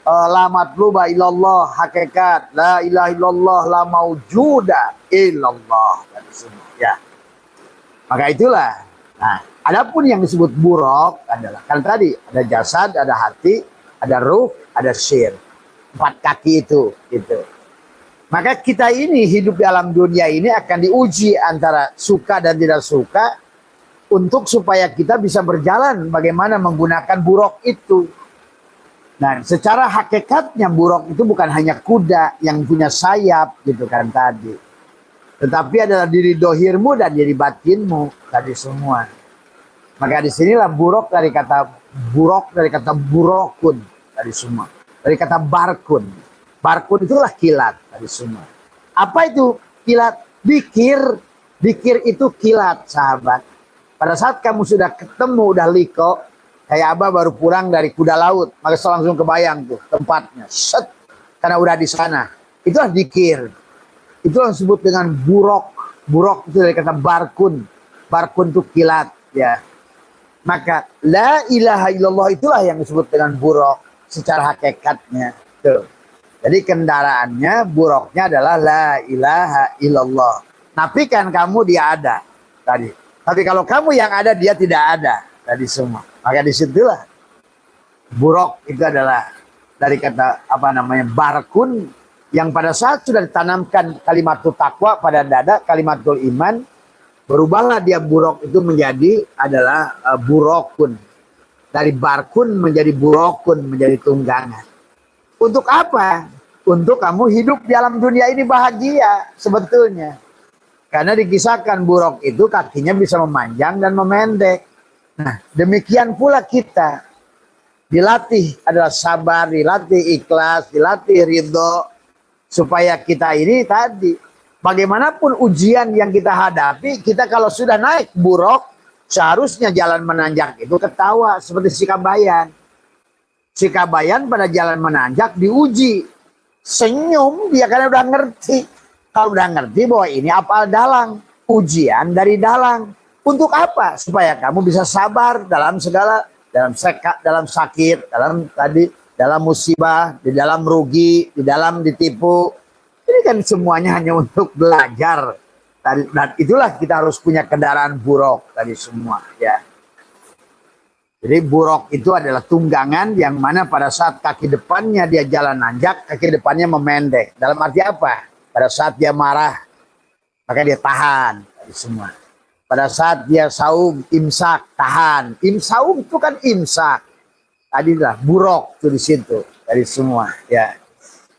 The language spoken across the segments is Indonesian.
la matluba illallah, hakikat la ilaha illallah, la maujuda illallah. Ya. Maka itulah. Nah, adapun yang disebut buruk adalah kan tadi ada jasad, ada hati, ada ruh, ada sir. 4 kaki itu gitu. Maka kita ini hidup dalam dunia ini akan diuji antara suka dan tidak suka untuk supaya kita bisa berjalan bagaimana menggunakan buruk itu. Nah, secara hakikatnya buruk itu bukan hanya kuda yang punya sayap gitu kan tadi. Tetapi adalah diri dohirmu dan diri batinmu tadi semua. Maka disinilah buruk dari kata burokun tadi semua. Dari kata barkun. Barkun itulah kilat tadi semua. Apa itu kilat? Dikir. Dikir itu kilat sahabat. Pada saat kamu sudah ketemu, udah liko. Kayak Abah baru pulang dari kuda laut, maka langsung kebayang tuh tempatnya, set, karena udah di sana. Itulah dikir. Itulah disebut dengan buruk. Buruk itu dari kata barkun. Barkun itu kilat, ya. Maka la ilaha illallah itulah yang disebut dengan buruk secara hakikatnya. Tuh. Jadi kendaraannya, buruknya adalah la ilaha illallah. Nafikan kamu dia ada tadi. Tapi kalau kamu yang ada dia tidak ada tadi semua. Maka disitulah buruk itu adalah dari kata apa namanya barkun yang pada saat sudah ditanamkan kalimatul takwa pada dada, kalimatul iman, berubahlah dia buruk itu menjadi adalah burokun. Dari barkun menjadi burokun, menjadi tunggangan. Untuk apa? Untuk kamu hidup dalam dunia ini bahagia sebetulnya. Karena dikisahkan buruk itu kakinya bisa memanjang dan memendek. Nah, demikian pula kita dilatih adalah sabar, dilatih ikhlas, dilatih ridho, supaya kita ini tadi bagaimanapun ujian yang kita hadapi, kita kalau sudah naik buruk, seharusnya jalan menanjak itu ketawa seperti Sikabayan. Sikabayan pada jalan menanjak diuji, senyum dia karena udah ngerti. Kalau udah ngerti bahwa ini apal dalang, ujian dari dalang. Untuk apa? Supaya kamu bisa sabar dalam segala, dalam sakit, dalam musibah, di dalam rugi, di dalam ditipu. Ini kan semuanya hanya untuk belajar. Dan itulah kita harus punya kendaraan buruk tadi semua. Ya. Jadi buruk itu adalah tunggangan yang mana pada saat kaki depannya dia jalan nanjak, kaki depannya memendek. Dalam arti apa? Pada saat dia marah, maka dia tahan tadi semua. Pada saat dia saum, imsak, tahan. Saum itu kan imsak. Tadilah buruk itu di situ dari semua. Ya.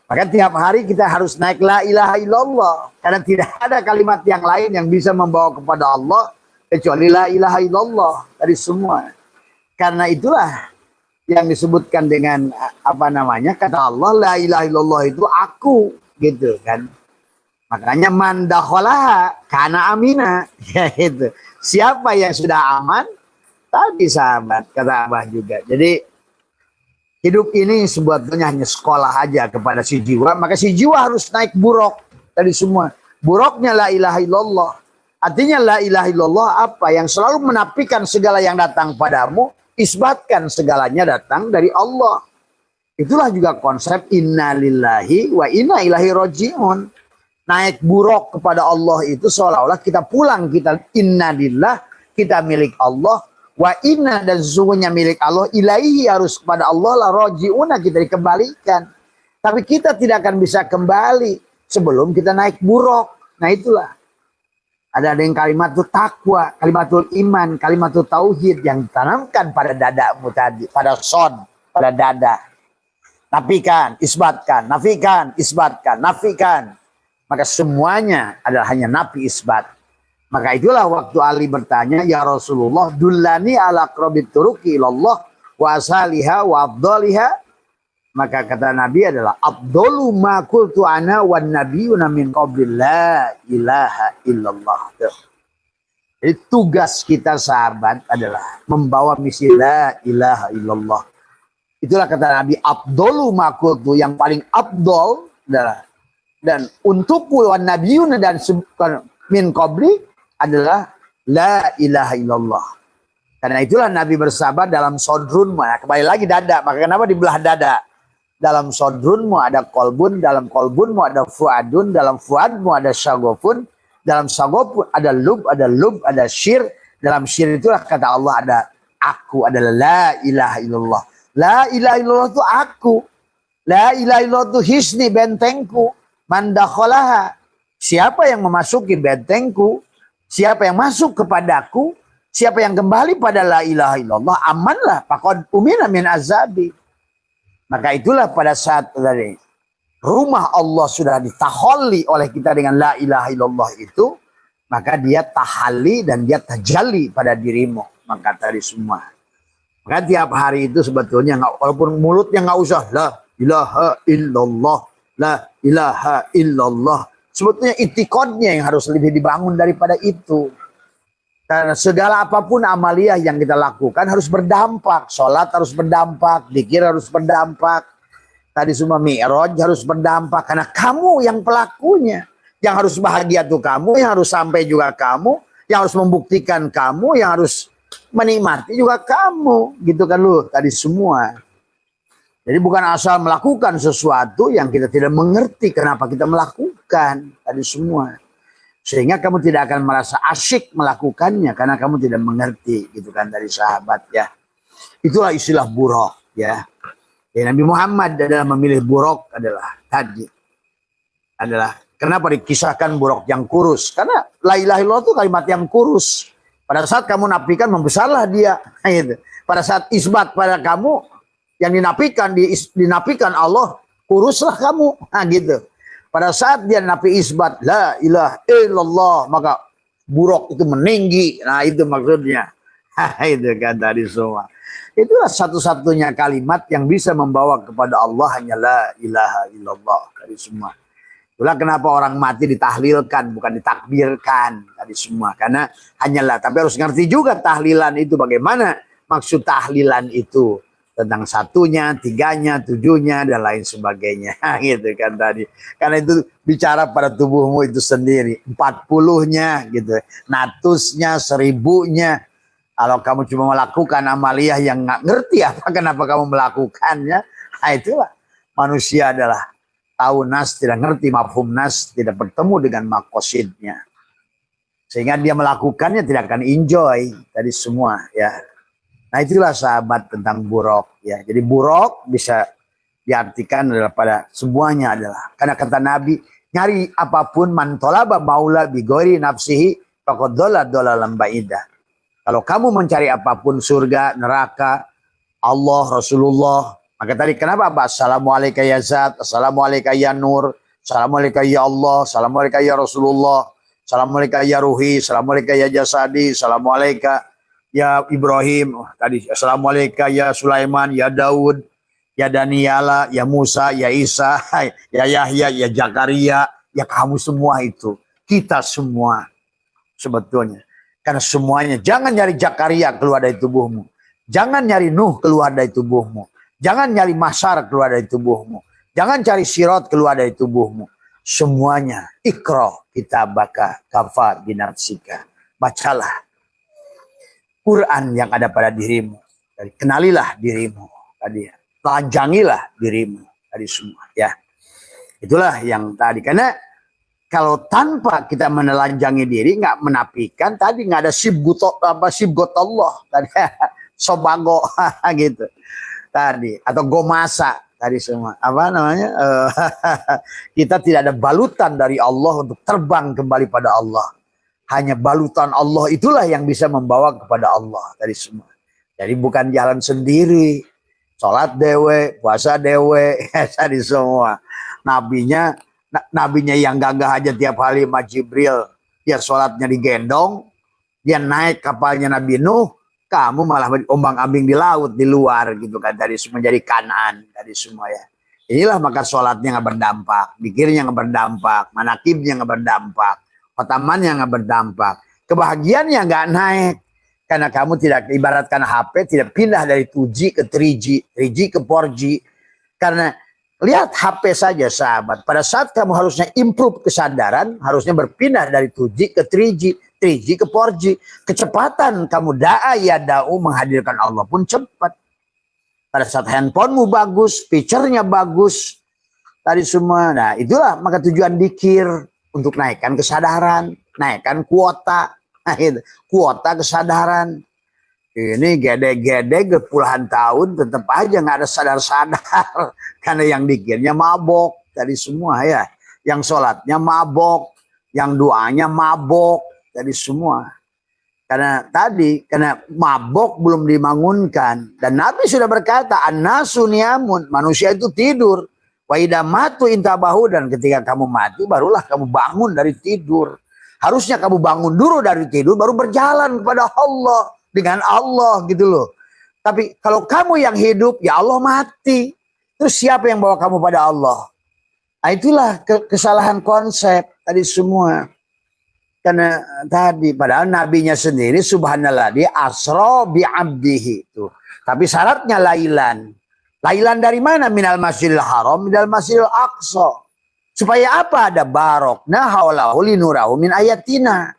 Maka tiap hari kita harus naik la ilaha illallah. Karena tidak ada kalimat yang lain yang bisa membawa kepada Allah kecuali la ilaha illallah dari semua. Karena itulah yang disebutkan dengan apa namanya kata Allah la ilaha illallah itu aku gitu kan. Makanya mandakholah karena amina. Ya itu. Siapa yang sudah aman? Tadi sahabat, kata Abah juga. Jadi hidup ini sebetulnya hanya sekolah aja kepada si jiwa. Maka si jiwa harus naik buruk. Tadi semua. Buruknya la ilaha illallah. Artinya la ilaha illallah apa? Yang selalu menafikan segala yang datang padamu. Isbatkan segalanya datang dari Allah. Itulah juga konsep inna lillahi wa inna ilahi roji'un. Naik buruk kepada Allah itu seolah-olah kita pulang, kita inna lillah, kita milik Allah, wa inna dan sesungguhnya milik Allah, ilaihi harus kepada Allah lah roji'una kita dikembalikan. Tapi kita tidak akan bisa kembali sebelum kita naik buruk. Nah itulah. Ada yang kalimatul takwa, kalimatul iman, kalimatul tauhid yang ditanamkan pada dadamu tadi, pada son, pada dada. Nafikan, isbatkan, nafikan, isbatkan, nafikan. Maka semuanya adalah hanya nafi isbat. Maka itulah waktu Ali bertanya, ya Rasulullah, dullani ala aqrabit turuqi ilallah wa asaliha wa afdaliha. Maka kata Nabi adalah afdalu ma qultu ana wan nabiyuna min qabli la ilaha illallah. Jadi tugas kita sahabat adalah membawa misi la ilaha illallah. Itulah kata Nabi afdalu ma qultu, yang paling afdal adalah dan untukku wan nabiyuna dan min qabli adalah la ilaha illallah. Karena itulah Nabi bersabar dalam sodrun, kembali lagi dada. Maka kenapa dibelah dada? dalam sodrunmu ada kolbun, dalam kolbunmu ada fuadun, dalam fuadmu ada syagofun, dalam syagofun ada lub, ada syir. Dalam syir itulah kata Allah ada aku, adalah la ilaha illallah. La ilaha illallah itu aku. La ilaha illallah itu hisni, bentengku. Mandakholaha. Siapa yang memasuki bentengku, siapa yang masuk kepadaku, siapa yang kembali pada la ilaha illallah, amanlah. Faqad umina min azabi. Maka itulah pada saat dari rumah Allah sudah ditahalli oleh kita dengan la ilaha illallah itu, maka dia tahalli dan dia tajalli pada dirimu. Maka tadi semua. Maka tiap hari itu sebetulnya, walaupun mulutnya nggak usah la ilaha illallah, la ilaha illallah. Sebetulnya itikadnya yang harus lebih dibangun daripada itu. Karena segala apapun amaliyah yang kita lakukan harus berdampak. Sholat harus berdampak, zikir harus berdampak. Tadi semua mi'raj harus berdampak. Karena kamu yang pelakunya. Yang harus bahagia tuh kamu, yang harus sampai juga kamu. Yang harus membuktikan kamu, yang harus menikmati juga kamu. Gitu kan lu, tadi semua. Jadi bukan asal melakukan sesuatu yang kita tidak mengerti kenapa kita melakukan. Tadi semua. Sehingga kamu tidak akan merasa asyik melakukannya karena kamu tidak mengerti, gitu kan, dari sahabat ya. Itulah istilah buruk ya. Nabi Muhammad adalah memilih buruk adalah tadi. Adalah kenapa dikisahkan buruk yang kurus? Karena la ilaha illallah itu kalimat yang kurus. Pada saat kamu nafikan membesarlah dia. Gitu. Pada saat isbat pada kamu yang dinafikan Allah, kuruslah kamu. Nah gitu. Pada saat dia nafi isbat la ilaha illallah, maka buruk itu meninggi. Nah itu maksudnya. Itu kan tadi semua. Itulah satu-satunya kalimat yang bisa membawa kepada Allah, hanya la ilaha illallah. Tadi semua. Itulah kenapa orang mati ditahlilkan, bukan ditakbirkan. Tadi semua. Karena hanyalah. Tapi harus ngerti juga tahlilan itu bagaimana. Maksud tahlilan itu. Tentang satunya, tiganya, tujuhnya, dan lain sebagainya. Gitu kan tadi. Karena itu bicara pada tubuhmu itu sendiri. 40-nya gitu. Natusnya, 1000-nya. Kalau kamu cuma melakukan amaliyah yang nggak ngerti apa kenapa kamu melakukannya. Nah itulah. Manusia adalah tahu nas, tidak ngerti mafhum nas, tidak bertemu dengan makosidnya. Sehingga dia melakukannya tidak akan enjoy. Tadi semua ya. Nah itulah sahabat tentang buruk ya. Jadi buruk bisa diartikan adalah pada semuanya adalah. Karena kata Nabi, nyari apapun mantolaba maula bigori nafsihi faqad dhalalan baidah. Kalau kamu mencari apapun surga, neraka, Allah, Rasulullah, maka tadi kenapa apa? Assalamualaikum ya Zat, Assalamualaikum ya Nur, Assalamualaikum ya Allah, Assalamualaikum ya Rasulullah, Assalamualaikum ya Ruhi, Assalamualaikum ya Jasadi, Assalamualaikum ya Ibrahim, tadi Assalamualaikum ya Sulaiman, ya Daud, ya Daniela, ya Musa, ya Isa, ya Yahya, ya Zakaria, ya kamu semua itu. Kita semua sebetulnya. Karena semuanya, jangan nyari Zakaria keluar dari tubuhmu. Jangan nyari Nuh keluar dari tubuhmu. Jangan nyari Masyar keluar dari tubuhmu. Jangan cari Sirat keluar dari tubuhmu. Semuanya, Iqra kitabaka kafa binafsika. Bacalah Quran yang ada pada dirimu. Jadi, kenalilah dirimu. Tadi, telanjangilah dirimu. Tadi semua. Ya, itulah yang tadi. Karena kalau tanpa kita menelanjangi diri, nggak menafikan, tadi nggak ada sibgot Allah. Tadi sobago gitu. Tadi atau gomasa tadi semua. Apa namanya? Kita tidak ada balutan dari Allah untuk terbang kembali pada Allah. Hanya balutan Allah itulah yang bisa membawa kepada Allah dari semua. Jadi bukan jalan sendiri. Sholat dewe, puasa dewe, tadi semua. Nabinya yang gagah aja tiap hari sama Jibril. Dia sholatnya digendong. Dia naik kapalnya Nabi Nuh. Kamu malah ombang-ambing di laut, di luar gitu kan. Dari semua menjadi Kanaan. Dari semua ya. Inilah maka sholatnya nggak berdampak. Zikirnya nggak berdampak. Manakibnya nggak berdampak. Khotamannya nggak berdampak, kebahagiaannya nggak naik karena kamu tidak ibaratkan HP tidak pindah dari 2G ke 3G, 3G ke 4G. Karena lihat HP saja sahabat, pada saat kamu harusnya improve kesadaran, harusnya berpindah dari 2G ke 3G, 3G ke 4G. Kecepatan kamu da'u menghadirkan Allah pun cepat. Pada saat handphonemu bagus, feature-nya bagus, tadi semua. Nah itulah maka tujuan dikir, untuk naikkan kesadaran, naikkan kuota, nah, itu, kuota kesadaran. Ini gede-gede puluhan tahun tetap aja nggak ada sadar-sadar karena yang dikirnya mabok tadi semua ya, yang sholatnya mabok, yang doanya mabok tadi semua. Karena mabok belum dibangunkan, dan Nabi sudah berkata an-nasu niyamun, manusia itu tidur, wa idza matu intabahu, dan ketika kamu mati barulah kamu bangun dari tidur. Harusnya kamu bangun dulu dari tidur baru berjalan kepada Allah, dengan Allah gitu loh. Tapi kalau kamu yang hidup, ya Allah mati, terus siapa yang bawa kamu pada Allah? Nah, itulah kesalahan konsep tadi semua. Karena tadi padahal nabinya sendiri subhanallah dia asra bi abdihi itu. Tapi syaratnya lailan. Lailan dari mana? Minal masjidil haram, minal masjidil aqsa. Supaya apa? Ada barokna haulahu linurahu min ayatina.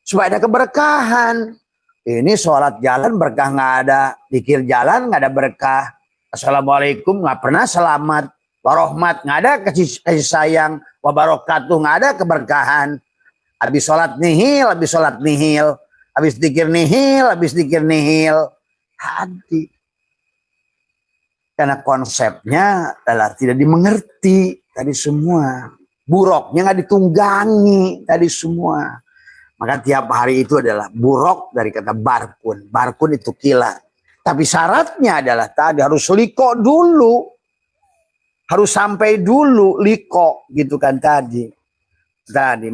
Supaya ada keberkahan. Ini sholat jalan berkah nggak ada, zikir jalan nggak ada berkah. Assalamualaikum nggak pernah selamat, warahmat nggak ada kasih sayang, wabarakatuh nggak ada keberkahan. Habis sholat nihil, habis sholat nihil, habis zikir nihil, habis zikir nihil. Hati. Karena konsepnya adalah tidak dimengerti tadi semua. Buruknya nggak ditunggangi tadi semua. Maka tiap hari itu adalah buruk dari kata barkun. Barkun itu kilat. Tapi syaratnya adalah tadi harus liko dulu. Harus sampai dulu liko gitu kan tadi.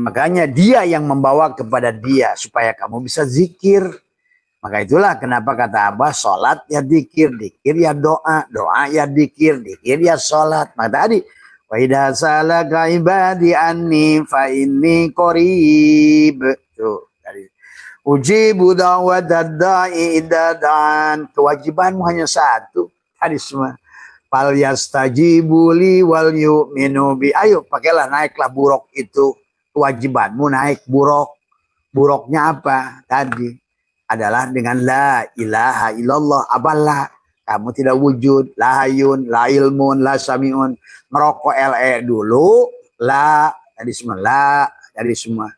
Makanya dia yang membawa kepada dia supaya kamu bisa zikir. Maka itulah kenapa kata Abah, sholat ya zikir, zikir ya doa, doa ya zikir, zikir ya sholat. Maka tadi wa idza salaka ibadi anni fa inni qarib. Tuh tadi ujibu da'watad da'i idza da'an. Kewajibanmu hanya satu tadi semua. Fal yastajibu li wal yu'minu bi. Ayo pakailah, naiklah buruk itu. Kewajibanmu naik buruk. Buruknya apa? Tadi adalah dengan la ilaha illallah. Apalah kamu tidak wujud, la hayun, la ilmun, la samiun. Ngerokok LE dulu, la tadi semua, la tadi semua.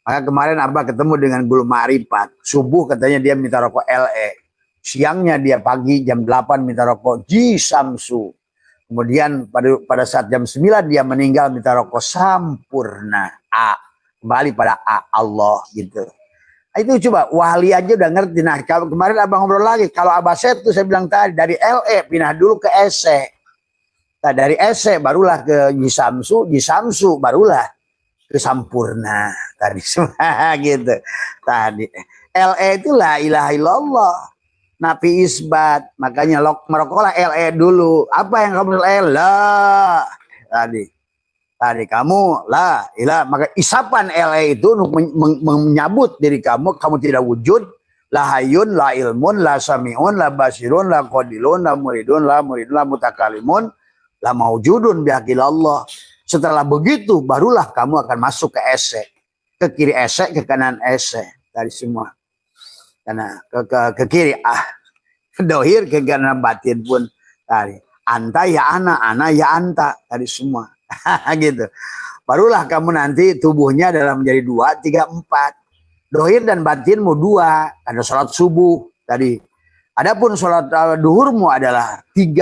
Maka kemarin Abah ketemu dengan guru Ma'rifat. Subuh katanya dia minta rokok LE. Siangnya dia pagi jam 8 minta rokok Ji Samsu. Kemudian pada saat jam 9 dia meninggal minta rokok Sampurna. A. Kembali pada A. Allah gitu. Itu coba wali aja udah ngerti. Nah kemarin Abah ngobrol lagi. Kalau Abah set tuh saya bilang tadi dari LE pindah dulu ke SE. Nah dari SE barulah ke Ji Samsu barulah ke Sampurna. Tadi semua gitu. Tadi LE itu la ilaha illallah. Nabi isbat, makanya merokoklah LE dulu. Apa yang kamu LE? La. Tadi kamu la ilah, maka isapan LE itu menyabut diri kamu tidak wujud, la hayun, la ilmun, la samiun, la basirun, la qadilun, la muridun, la mutakalimun, la maujudun bihaqil Allah. Setelah begitu barulah kamu akan masuk ke SE. Ke kiri SE, ke kanan SE. Tadi semua. Karena ke kiri dohir, ke kanan batin pun tadi anta ya ana ya anta tadi semua gitu. Barulah kamu nanti tubuhnya dalam menjadi 2, 3, 4 dohir dan batinmu 2. Ada sholat subuh tadi. Adapun sholat duhurmu adalah 4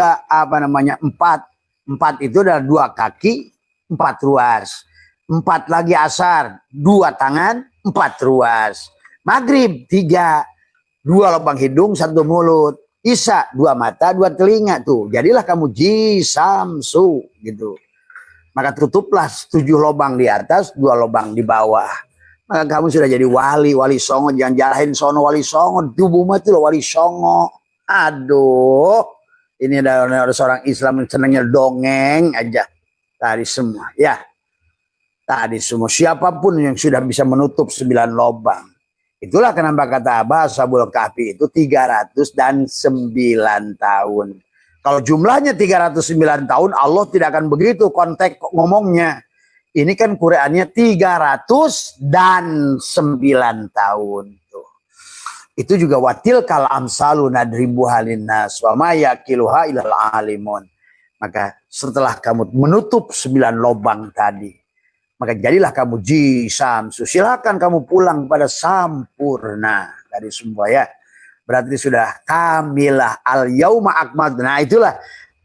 itu adalah 2 kaki 4 ruas, 4 lagi asar 2 tangan 4 ruas, maghrib 3 2 lubang hidung 1 mulut, isya 2 mata 2 telinga. Tuh jadilah kamu Ji Samsu gitu. Maka tutuplah 7 lubang di atas, 2 lubang di bawah. Maka kamu sudah jadi wali songo. Jangan jalahin sono wali songo, tubuhmu itu wali songo. Aduh, ini ada seorang Islam yang senangnya dongeng aja tadi semua ya. Tadi semua siapapun yang sudah bisa menutup 9 lubang. Itulah kenapa kata Abah Ashabul Kahfi itu 309 tahun. Kalau jumlahnya 309 tahun, Allah tidak akan begitu konteks ngomongnya. Ini kan Qur'annya 309 tahun. Tuh. Itu juga watil kal amsalu nadribu halinnas wa ma yaqiluha ilal alimun. Maka setelah kamu menutup 9 lubang tadi, maka jadilah kamu jisamsu. Silakan kamu pulang pada sampurna dari semua ya. Berarti sudah kamilah al yauma akmal. Nah itulah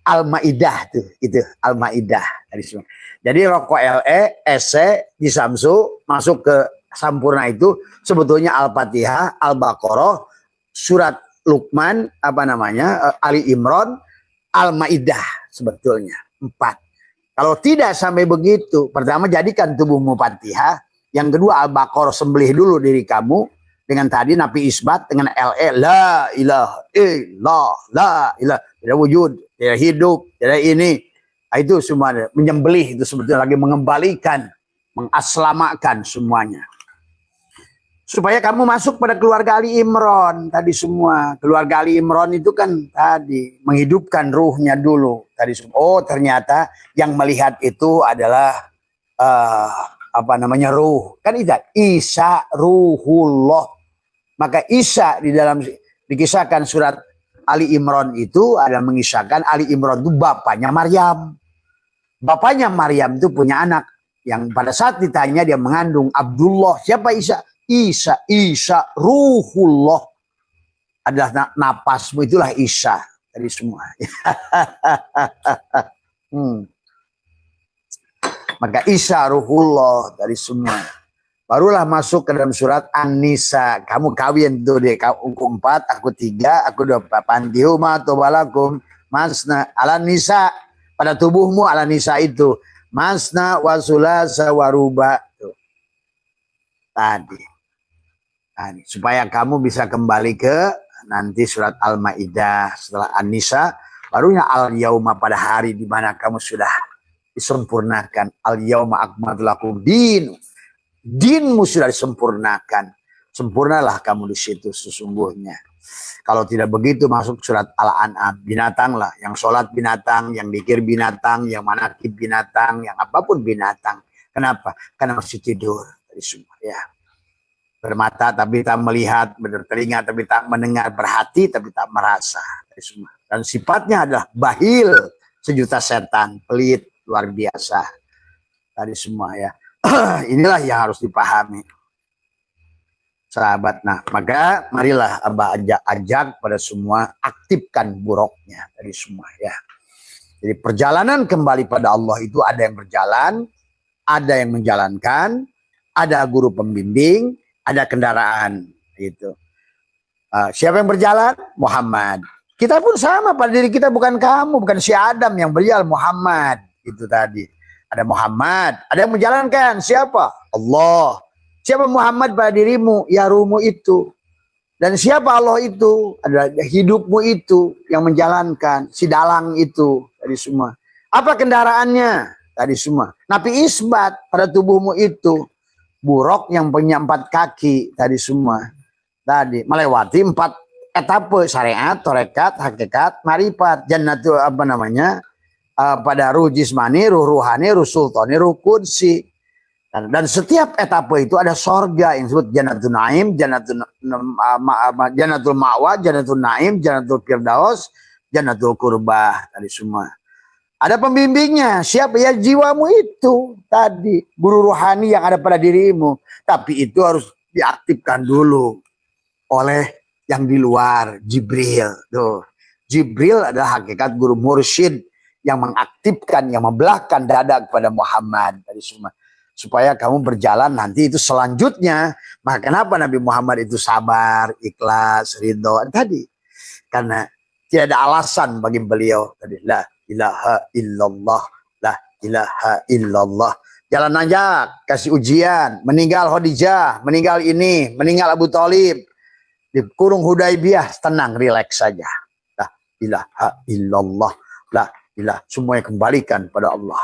al-maidah tuh, itu al-maidah dari semua. Jadi rokok LE, SC, jisamsu masuk ke sampurna itu sebetulnya Al-Fatihah, Al-Baqarah, surat Luqman, Ali Imran, Al-Maidah sebetulnya 4. Kalau tidak sampai begitu, pertama jadikan tubuhmu Fatihah, yang kedua Al-Baqarah, sembelih dulu diri kamu dengan tadi nafi isbat dengan LE, la ilaha illallah, la ilaha, tidak wujud, tidak hidup, tidak ini. Itu semua menyembelih, itu sebetulnya lagi mengembalikan, mengaslamakan semuanya. Supaya kamu masuk pada keluarga Ali Imran tadi semua. Keluarga Ali Imran itu kan tadi menghidupkan ruhnya dulu tadi semua. Oh ternyata yang melihat itu adalah ruh. Kan itu Isa ruhullah. Maka Isa di dalam dikisahkan surat Ali Imran itu ada mengisahkan Ali Imran itu bapaknya Maryam. Bapaknya Maryam itu punya anak yang pada saat ditanya dia mengandung Abdullah. Siapa Isa? Isa ruhullah, adalah napasmu, itulah Isa dari semua. Maka Isa ruhullah dari semua. Barulah masuk ke dalam surat An-Nisa. Kamu kawin tuh deh, aku 4, aku 3, aku 2. Pantihuma tobalakum masna ala nisa, pada tubuhmu ala nisa itu masna wasulasa waruba tuh. Tadi supaya kamu bisa kembali ke nanti surat Al-Maidah setelah An-Nisa, barunya al-yauma, pada hari di mana kamu sudah disempurnakan. Al-yauma akmaltu lakum dinmu sudah disempurnakan. Sempurnalah kamu di situ sesungguhnya. Kalau tidak begitu masuk surat Al-An'am, binatang lah, yang sholat binatang, yang zikir binatang, yang manakib binatang, yang apapun binatang. Kenapa? Karena masih tidur dari semua ya. Bermata tapi tak melihat, bertelinga tapi tak mendengar, berhati tapi tak merasa. Dan sifatnya adalah bahil, sejuta setan, pelit, luar biasa. Tadi semua ya. Inilah yang harus dipahami, sahabat. Nah, maka marilah Abah ajak pada semua, aktifkan buruknya dari semua ya. Jadi perjalanan kembali pada Allah itu ada yang berjalan, ada yang menjalankan, ada guru pembimbing, ada kendaraan gitu. Siapa yang berjalan? Muhammad. Kita pun sama, pada diri kita bukan kamu, bukan si Adam yang berjalan, Muhammad itu tadi. Ada Muhammad, ada yang menjalankan. Siapa? Allah. Siapa Muhammad pada dirimu? Ya rumu itu. Dan siapa Allah itu? Adalah hidupmu itu yang menjalankan, si dalang itu tadi semua. Apa kendaraannya? Tadi semua. Nabi isbat pada tubuhmu itu. Buruk yang punya 4 kaki tadi semua. Tadi melewati 4 etape syariat, torekat, hakikat, marifat, jannatul pada ruh jismani, ruh ruhani, ruh sultani, ruh kudsi. Dan setiap etape itu ada sorga yang disebut jannatul naim, jannatul ma'wa, jannatul naim, jannatul firdaus, jannatul kurbah tadi semua. Ada pembimbingnya, siapa ya? Jiwamu itu tadi, guru rohani yang ada pada dirimu. Tapi itu harus diaktifkan dulu oleh yang di luar, Jibril. Tuh. Jibril adalah hakikat guru mursyid yang mengaktifkan, yang membelahkan dada kepada Muhammad tadi semua. Supaya kamu berjalan nanti itu selanjutnya. Maka kenapa Nabi Muhammad itu sabar, ikhlas, ridho tadi? Karena tidak ada alasan bagi beliau tadi. La ilaha illallah, la ilaha illallah. Jalan aja, kasih ujian, meninggal Khadijah, meninggal ini, meninggal Abu Thalib, di kurung Hudaibiyah, tenang, rileks saja. La ilaha illallah, la ilaha, semuanya kembalikan pada Allah.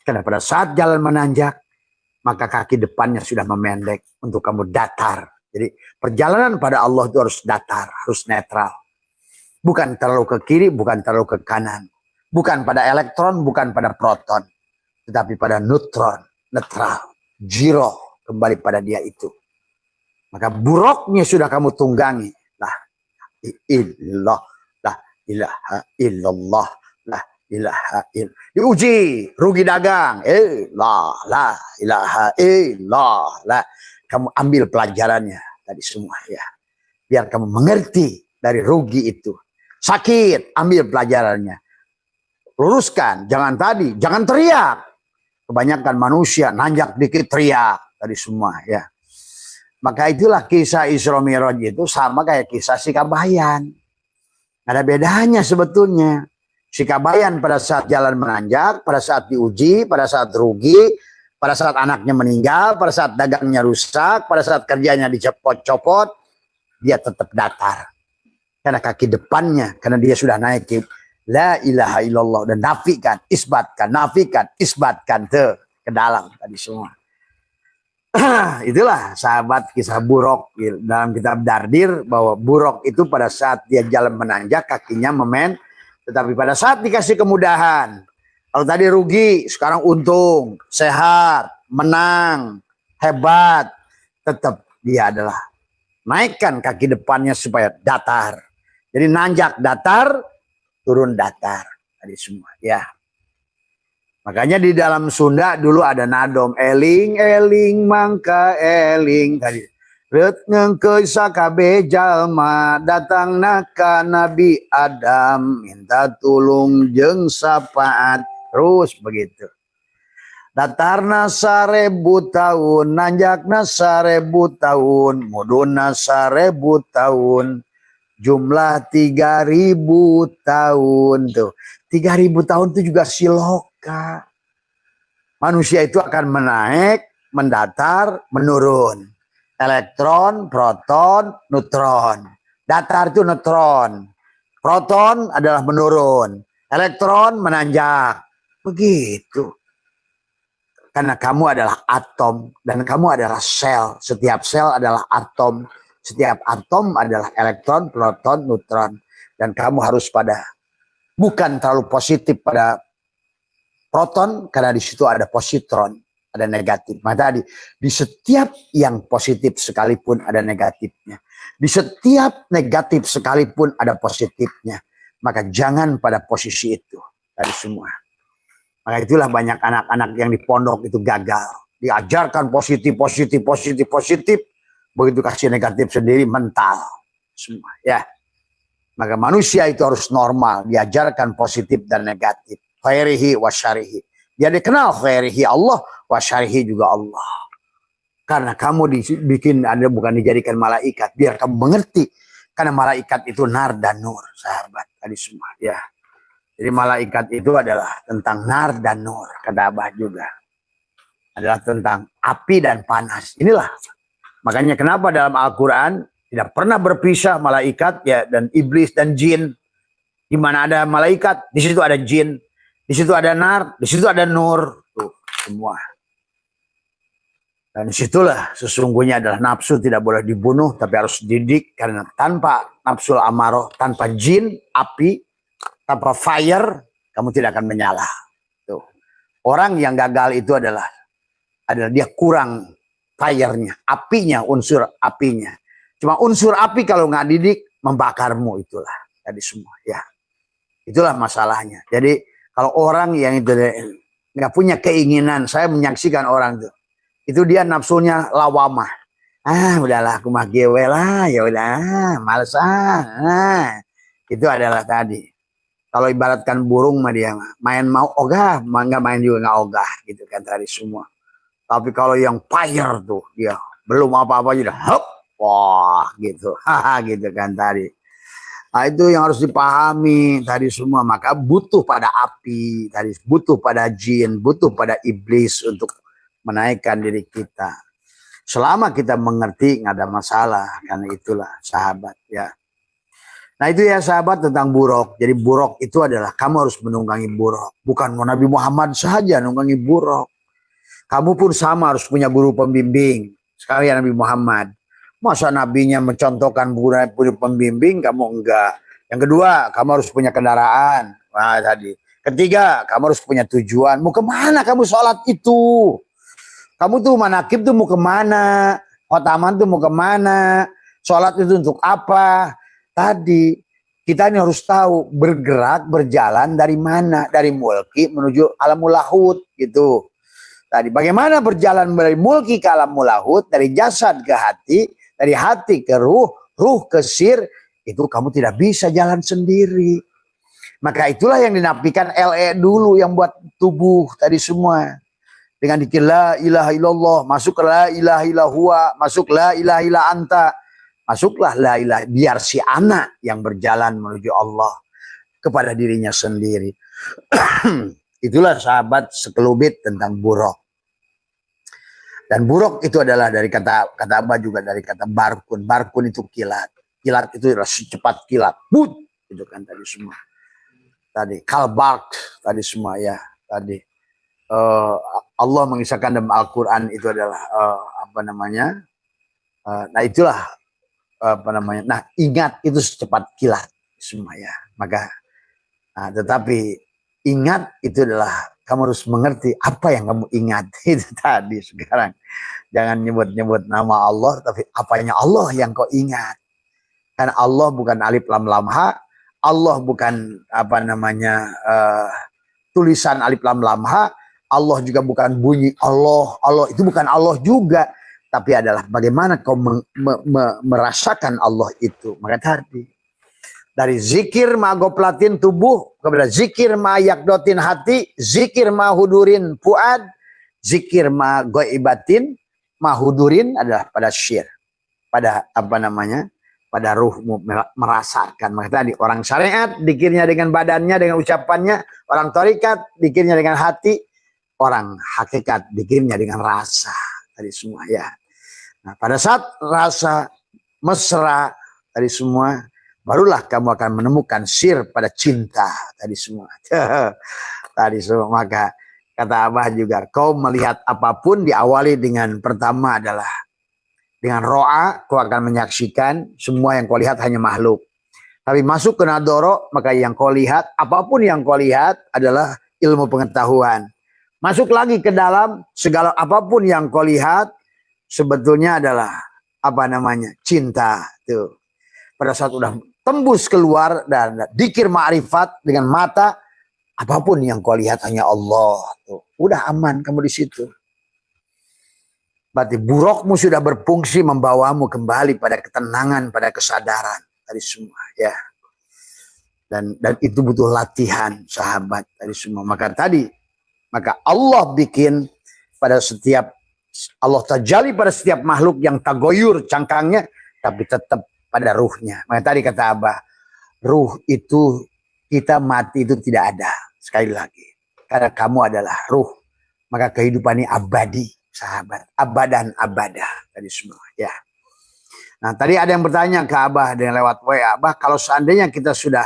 Karena pada saat jalan menanjak, maka kaki depannya sudah memendek untuk kamu datar. Jadi perjalanan pada Allah itu harus datar, harus netral. Bukan terlalu ke kiri, bukan terlalu ke kanan. Bukan pada elektron, bukan pada proton. Tetapi pada neutron, netral, zero, kembali pada dia itu. Maka buruknya sudah kamu tunggangi. La ilah, la ilaha illallah, la ilaha illallah. Diuji, rugi dagang. La ilaha illallah. Kamu ambil pelajarannya tadi semua ya. Biar kamu mengerti dari rugi itu. Sakit, ambil pelajarannya. Luruskan, jangan teriak. Kebanyakan manusia nanjak dikit teriak tadi semua ya. Maka itulah kisah Isra Mi'raj itu sama kayak kisah si Kabayan. Ada bedanya sebetulnya. Si Kabayan pada saat jalan menanjak, pada saat diuji, pada saat rugi, pada saat anaknya meninggal, pada saat dagangnya rusak, pada saat kerjanya dicopot-copot, dia tetap datar. Karena kaki depannya, karena dia sudah naik ke la ilaha illallah dan nafikan, isbatkan ke dalam tadi semua. Itulah sahabat kisah Buruk dalam kitab Dardir, bahwa Buruk itu pada saat dia jalan menanjak kakinya memen, tetapi pada saat dikasih kemudahan, kalau tadi rugi sekarang untung, sehat, menang, hebat, tetap dia adalah naikkan kaki depannya supaya datar. Jadi nanjak datar, turun datar tadi semua ya. Makanya di dalam Sunda dulu ada nadom eling eling mangka eling tadi. Ret ngengkeu sakabe jalma datang naka Nabi Adam minta tulung jeung syafaat terus begitu. Datarna 1000 tahun, nanjakna 1000 tahun, muduna 1000 tahun, jumlah 3000 tahun tuh. 3000 tahun itu juga siloka. Manusia itu akan menaik, mendatar, menurun. Elektron, proton, neutron. Datar itu neutron. Proton adalah menurun. Elektron menanjak. Begitu. Karena kamu adalah atom dan kamu adalah sel. Setiap sel adalah atom. Setiap atom adalah elektron, proton, neutron. Dan kamu harus bukan terlalu positif pada proton, karena di situ ada positron, ada negatif. Maka di setiap yang positif sekalipun ada negatifnya. Di setiap negatif sekalipun ada positifnya. Maka jangan pada posisi itu dari semua. Maka itulah banyak anak-anak yang di pondok itu gagal. Diajarkan positif. Begitu kasih negatif sendiri mental. Semua ya. Maka manusia itu harus normal. Diajarkan positif dan negatif. Khairihi wa syarihi. Dia dikenal khairihi Allah, wa syarihi juga Allah. Karena kamu dibikin, Anda bukan dijadikan malaikat. Biar kamu mengerti. Karena malaikat itu nar dan nur. Sahabat tadi semua ya. Jadi malaikat itu adalah tentang nar dan nur. Kata Abah juga. Adalah tentang api dan panas. Inilah. Makanya kenapa dalam Al-Quran tidak pernah berpisah malaikat ya dan iblis dan jin. Di mana ada malaikat, di situ ada jin. Di situ ada nar, di situ ada nur. Tuh, semua. Dan disitulah sesungguhnya adalah nafsu tidak boleh dibunuh, tapi harus dididik. Karena tanpa nafsu amaroh, tanpa jin, api, tanpa fire, kamu tidak akan menyala. Tuh. Orang yang gagal itu adalah dia kurang fire-nya, apinya, unsur apinya. Cuma unsur api kalau nggak didik, membakarmu itulah. Tadi semua ya. Itulah masalahnya. Jadi kalau orang yang itu nggak punya keinginan, saya menyaksikan orang itu dia nafsunya lawamah. Udahlah aku mah gewe lah, ya udah, males itu adalah tadi. Kalau ibaratkan burung mah dia main mau ogah, nggak main juga nggak ogah gitu kan tadi semua. Tapi kalau yang fire tuh dia belum apa-apa sudah hop, wah gitu, gitu kan tadi. Nah, itu yang harus dipahami tadi semua. Maka butuh pada api, tadi butuh pada jin, butuh pada iblis untuk menaikkan diri kita. Selama kita mengerti nggak ada masalah. Karena itulah sahabat ya. Nah itu ya sahabat tentang buruk. Jadi buruk itu adalah kamu harus menunggangi buruk. Bukan Nabi Muhammad saja nunggangi buruk. Kamu pun sama harus punya guru pembimbing. Sekalian Nabi Muhammad. Masa nabinya mencontohkan guru pembimbing, kamu enggak. Yang kedua, kamu harus punya kendaraan. Nah, tadi. Ketiga, kamu harus punya tujuan. Mau kemana kamu sholat itu? Kamu tuh manakib tuh mau kemana? Khotaman tuh mau kemana? Sholat itu untuk apa? Tadi kita ini harus tahu bergerak, berjalan dari mana? Dari mulki menuju alamul lahut gitu. Tadi bagaimana berjalan dari mulki ke alamul lahut, dari jasad ke hati, dari hati ke ruh, ruh ke sir, itu kamu tidak bisa jalan sendiri. Maka itulah yang dinafikan LE dulu yang buat tubuh tadi semua. Dengan dikir la ilaha illallah, masuk la ilaha illallah, masuk la ilaha illa anta. Masuklah la ilaha, biar si anak yang berjalan menuju Allah kepada dirinya sendiri. Itulah sahabat sekelubit tentang buruk. Dan buruk itu adalah dari kata Abah juga dari kata barkun. Barkun itu kilat. Kilat itu adalah secepat kilat. But, itu kan tadi semua. Tadi kalbark tadi semua ya. Tadi Allah mengisahkan dalam Al-Quran itu adalah apa namanya? Nah itulah apa namanya? Nah ingat itu secepat kilat semua ya. Maka tetapi ingat itu adalah kamu harus mengerti apa yang kamu ingat itu tadi sekarang. Jangan nyebut-nyebut nama Allah, tapi apanya Allah yang kau ingat. Karena Allah bukan alif lam lam ha, Allah bukan apa namanya tulisan alif lam lam ha, Allah juga bukan bunyi Allah. Allah itu bukan Allah juga, tapi adalah bagaimana kau merasakan Allah itu. Maka tadi dari zikir ma goplatin tubuh kepada zikir ma yakdotin hati, zikir ma hudurin fuad, zikir ma goibatin, ma hudurin adalah pada syir, pada apa namanya, pada ruhmu merasakan. Maka tadi orang syariat dikirnya dengan badannya, dengan ucapannya, orang tarikat dikirnya dengan hati, orang hakikat dikirnya dengan rasa. Tadi semua ya. Nah pada saat rasa mesra tadi semua, barulah kamu akan menemukan sir pada cinta tadi semua. Tadi semua. Maka kata Abah juga, kau melihat apapun diawali dengan pertama adalah dengan ro'a, kau akan menyaksikan semua yang kau lihat hanya makhluk. Tapi masuk ke nadoro, maka yang kau lihat, apapun yang kau lihat adalah ilmu pengetahuan. Masuk lagi ke dalam, segala apapun yang kau lihat sebetulnya adalah apa namanya, cinta. Tuh. Pada saat udah tembus keluar dan dikir ma'rifat dengan mata, apapun yang kau lihat hanya Allah. Tuh. Udah aman kamu di situ. Berarti burukmu sudah berfungsi membawamu kembali pada ketenangan, pada kesadaran tadi semua ya. Dan itu butuh latihan sahabat tadi semua. Maka Allah bikin pada setiap, Allah terjali pada setiap makhluk yang tagoyur cangkangnya, tapi tetap pada ruhnya. Maka tadi kata Abah, ruh itu kita mati itu tidak ada. Sekali lagi, karena kamu adalah ruh, maka kehidupan ini abadi. Sahabat, abadan abadah tadi semua ya. Nah tadi ada yang bertanya ke Abah dengan lewat WA, Abah kalau seandainya kita sudah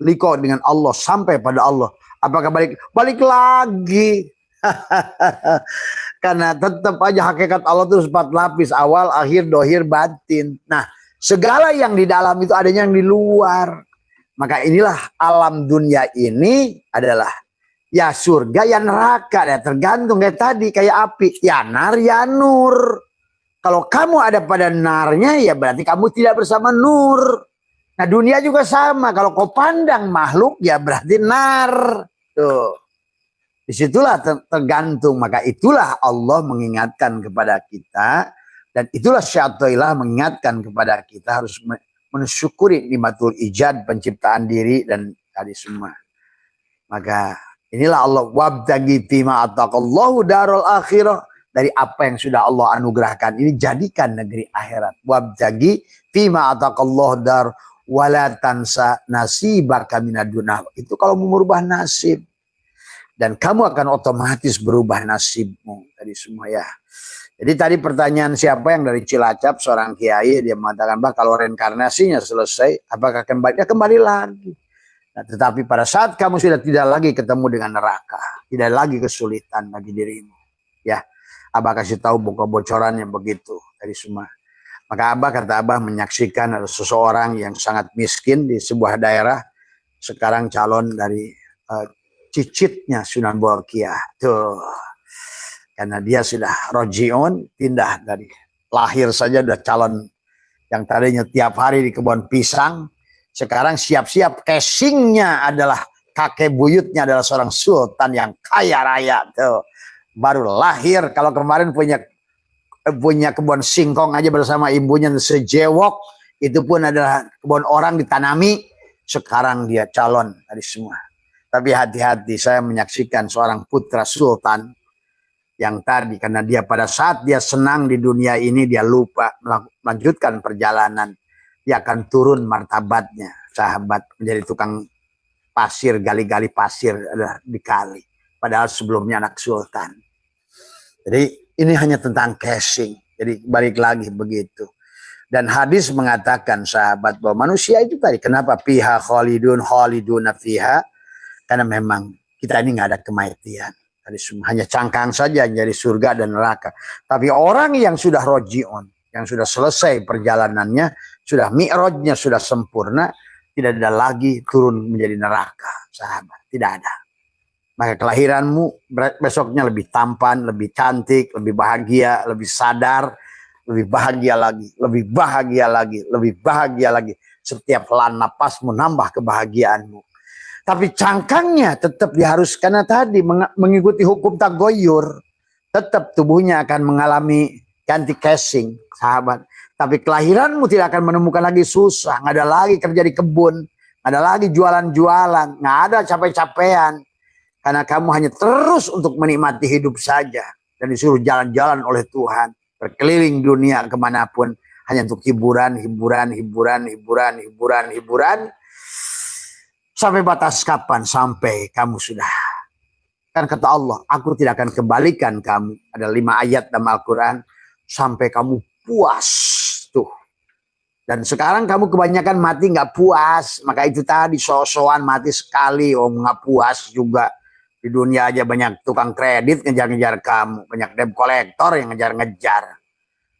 liko dengan Allah sampai pada Allah, apakah balik lagi? Karena tetap aja hakikat Allah itu 4 lapis, awal, akhir, dohir, batin. Nah segala yang di dalam itu adanya yang di luar. Maka inilah alam dunia ini adalah ya surga, ya neraka, ya tergantung kayak tadi, kayak api, ya nar, ya nur. Kalau kamu ada pada narnya, ya berarti kamu tidak bersama nur. Nah dunia juga sama, kalau kau pandang makhluk, ya berarti nar. Tuh. Disitulah tergantung, maka itulah Allah mengingatkan kepada kita, dan itulah syaitanillah mengingatkan kepada kita harus mensyukuri nikmatul ijad, penciptaan diri, dan tadi semua. Maka inilah Allah, wabtagi fima ataqallahu darul akhirah, dari apa yang sudah Allah anugerahkan ini jadikan negeri akhirat. Wabtagi fima ataqallahu dar wala tansa nasibaka minad dunya. Itu kalau mau merubah nasib, dan kamu akan otomatis berubah nasibmu tadi semua ya. Jadi tadi pertanyaan siapa yang dari Cilacap, seorang kiai, dia mengatakan, Bah kalau reinkarnasinya selesai, apakah kembali? Ya kembali lagi. Nah, tetapi pada saat kamu sudah tidak lagi ketemu dengan neraka, tidak lagi kesulitan bagi dirimu, ya, Abah kasih tahu buka bocoran yang begitu dari semua. Maka Abah, kata Abah, menyaksikan ada seseorang yang sangat miskin di sebuah daerah, sekarang calon dari cicitnya Sunan Borkiah, tuh, karena dia sudah rojiun, pindah dari lahir saja udah calon yang tadinya tiap hari di kebun pisang, sekarang siap-siap casingnya adalah kakek buyutnya adalah seorang sultan yang kaya raya tuh. Baru lahir, kalau kemarin punya kebun singkong aja bersama ibunya sejewok, itu pun adalah kebun orang ditanami, sekarang dia calon dari semua. Tapi hati-hati, saya menyaksikan seorang putra sultan yang tadi karena dia pada saat dia senang di dunia ini dia lupa melanjutkan perjalanan, dia akan turun martabatnya, sahabat, menjadi tukang pasir, gali-gali pasir di kali, padahal sebelumnya anak sultan. Jadi ini hanya tentang casing. Jadi balik lagi begitu. Dan hadis mengatakan sahabat bahwa manusia itu tadi kenapa fiha khalidun fiha, karena memang kita ini nggak ada kematian. Tadi hanya cangkang saja jadi surga dan neraka. Tapi orang yang sudah roji'un, yang sudah selesai perjalanannya, sudah mi'rajnya sudah sempurna, tidak ada lagi turun menjadi neraka, sahabat. Tidak ada. Maka kelahiranmu besoknya lebih tampan, lebih cantik, lebih bahagia, lebih sadar, lebih bahagia lagi, lebih bahagia lagi, lebih bahagia lagi. Setiap helaan napasmu nambah kebahagiaanmu. Tapi cangkangnya tetap diharuskan, karena tadi mengikuti hukum tagoyur. Tetap tubuhnya akan mengalami ganti casing, sahabat. Tapi kelahiranmu tidak akan menemukan lagi susah. Nggak ada lagi kerja di kebun. Nggak ada lagi jualan-jualan. Nggak ada capek-capean. Karena kamu hanya terus untuk menikmati hidup saja. Dan disuruh jalan-jalan oleh Tuhan. Berkeliling dunia kemanapun. Hanya untuk hiburan. Sampai batas kapan? Sampai kamu sudah. Kan kata Allah, aku tidak akan kembalikan kamu. Ada 5 ayat dalam Al-Quran. Sampai kamu puas. Tuh. Dan sekarang kamu kebanyakan mati nggak puas. Maka itu tadi so-soan mati sekali. Oh nggak puas juga. Di dunia aja banyak tukang kredit ngejar-ngejar kamu. Banyak debt kolektor yang ngejar-ngejar.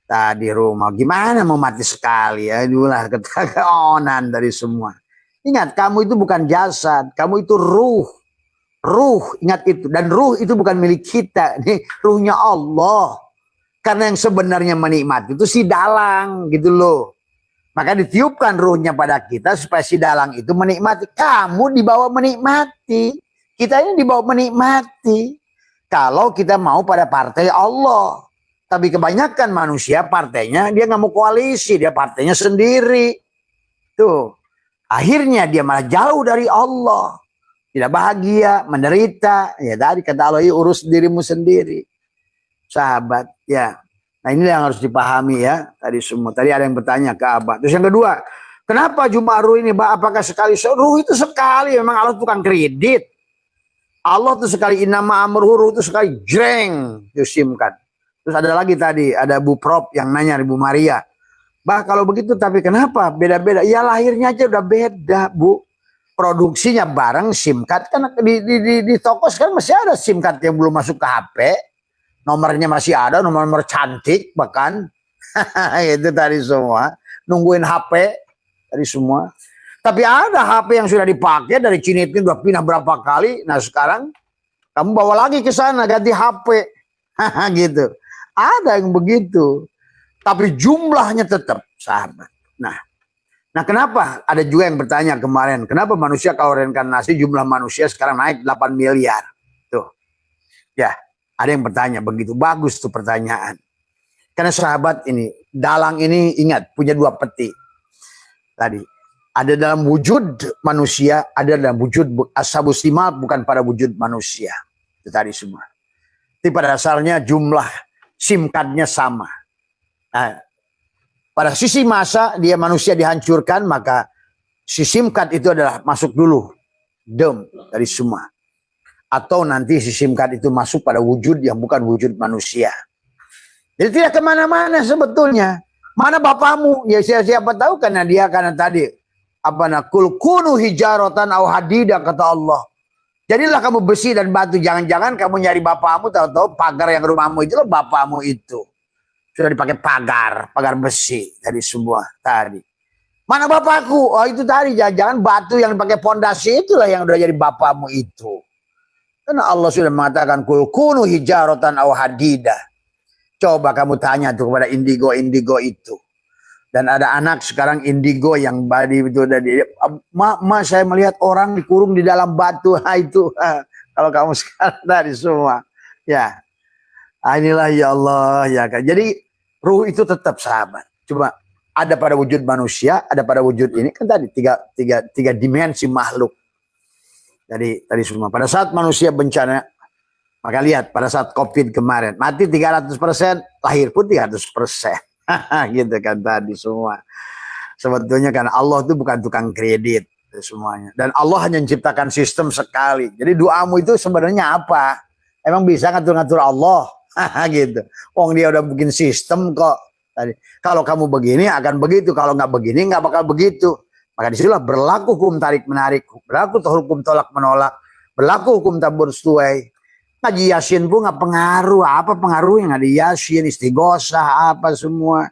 Tadi rumah. Gimana mau mati sekali? Ya itulah ketakonan dari semua. Ingat, kamu itu bukan jasad. Kamu itu ruh. Ruh, ingat itu. Dan ruh itu bukan milik kita. Ini ruhnya Allah. Karena yang sebenarnya menikmati itu si dalang gitu loh. Maka ditiupkan ruhnya pada kita supaya si dalang itu menikmati. Kamu dibawa menikmati. Kita ini dibawa menikmati. Kalau kita mau pada partai Allah. Tapi kebanyakan manusia partainya dia nggak mau koalisi. Dia partainya sendiri. Tuh. Akhirnya dia malah jauh dari Allah. Tidak bahagia, menderita. Ya tadi kata Allah, urus dirimu sendiri. Sahabat, ya. Nah ini yang harus dipahami ya. Tadi semua. Tadi ada yang bertanya ke Abah. Terus yang kedua, kenapa Jumat ruh ini, apakah sekali? Ruh itu sekali. Memang Allah tukang kredit. Allah tuh sekali inama amruh, ruh itu sekali jreng. Disimkan. Terus ada lagi tadi, ada Bu Prop yang nanya, Bu Maria. Bah kalau begitu tapi kenapa beda-beda? Ya lahirnya aja udah beda, Bu. Produksinya bareng, SIM card kan di toko sekarang masih ada SIM card yang belum masuk ke HP. Nomornya masih ada, nomor-nomor cantik bahkan. Itu tadi semua. Nungguin HP tadi semua. Tapi ada HP yang sudah dipakai dari Cinitin udah pindah berapa kali. Nah sekarang kamu bawa lagi ke sana ganti HP. Gitu. Ada yang begitu. Tapi jumlahnya tetap, sahabat. Nah kenapa? Ada juga yang bertanya kemarin, kenapa manusia kalau reinkarnasi jumlah manusia sekarang naik 8 miliar? Tuh. Ya, ada yang bertanya begitu. Bagus tuh pertanyaan. Karena sahabat ini, dalang ini ingat, punya 2 peti. Tadi, ada dalam wujud manusia, ada dalam wujud ashabus simal, bukan pada wujud manusia. Itu tadi semua. Tapi pada dasarnya jumlah SIM card-nya sama. Nah, pada sisi masa dia manusia dihancurkan, maka si SIM card itu adalah masuk dulu dari semua. Atau nanti si SIM card itu masuk pada wujud yang bukan wujud manusia. Jadi tidak kemana-mana sebetulnya. Mana bapamu? Ya siapa tahu karena tadi kul kunu hijaratan au hadida kata Allah. Jadilah kamu besi dan batu. Jangan-jangan kamu nyari bapamu, tahu-tahu pagar yang rumahmu itu loh bapamu itu. Sudah dipakai pagar besi dari semua tadi. Mana bapakku? Oh itu tadi, jangan batu yang dipakai pondasi itulah yang udah jadi bapakmu itu. Karena Allah sudah mengatakan kul kunu hijaratan aw hadida. Coba kamu tanya tuh kepada indigo itu. Dan ada anak sekarang indigo yang badi itu dari ma saya melihat orang dikurung di dalam batu. Itu kalau kamu sekarang tadi semua. Ya. Inilah ya Allah ya kan. Jadi ruh itu tetap sahabat. Cuma ada pada wujud manusia, ada pada wujud ini kan tadi tiga dimensi makhluk. Jadi tadi semua. Pada saat manusia bencana, maka lihat pada saat COVID kemarin mati 300%, lahir pun 300%. Gitu kan tadi semua. Sebetulnya kan Allah itu bukan tukang kredit semuanya. Dan Allah hanya menciptakan sistem sekali. Jadi doamu itu sebenarnya apa? Emang bisa ngatur-ngatur Allah? Gitu. Wong dia udah bikin sistem kok. Tadi kalau kamu begini akan begitu, kalau nggak begini nggak bakal begitu. Maka disitulah berlaku hukum tarik menarik, berlaku hukum tolak menolak, berlaku hukum tabur sesuai. Ngaji Yasin pun nggak pengaruh, apa pengaruhnya ngaji Yasin, istighosah, apa semua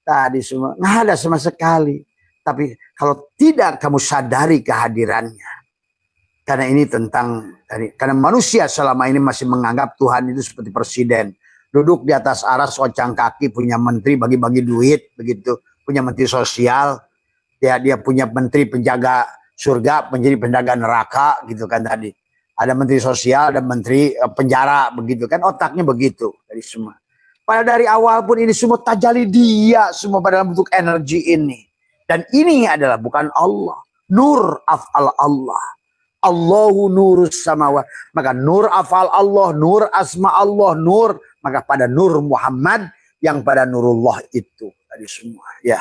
tadi semua nggak ada sama sekali. Tapi kalau tidak kamu sadari kehadirannya, karena ini karena manusia selama ini masih menganggap Tuhan itu seperti presiden, duduk di atas aras ocang kaki, punya menteri bagi-bagi duit begitu, punya menteri sosial, dia punya menteri penjaga surga, menjadi penjaga neraka gitu kan tadi. Ada menteri sosial, ada menteri penjara begitu kan, otaknya begitu dari semua. Pada dari awal pun ini semua tajali dia semua pada dalam bentuk energi ini. Dan ini adalah bukan Allah, nur af'al Allah. Allahu nurus samawat. Maka nur af'al Allah, nur asma Allah, nur. Maka pada nur Muhammad yang pada nurullah itu tadi semua. Ya.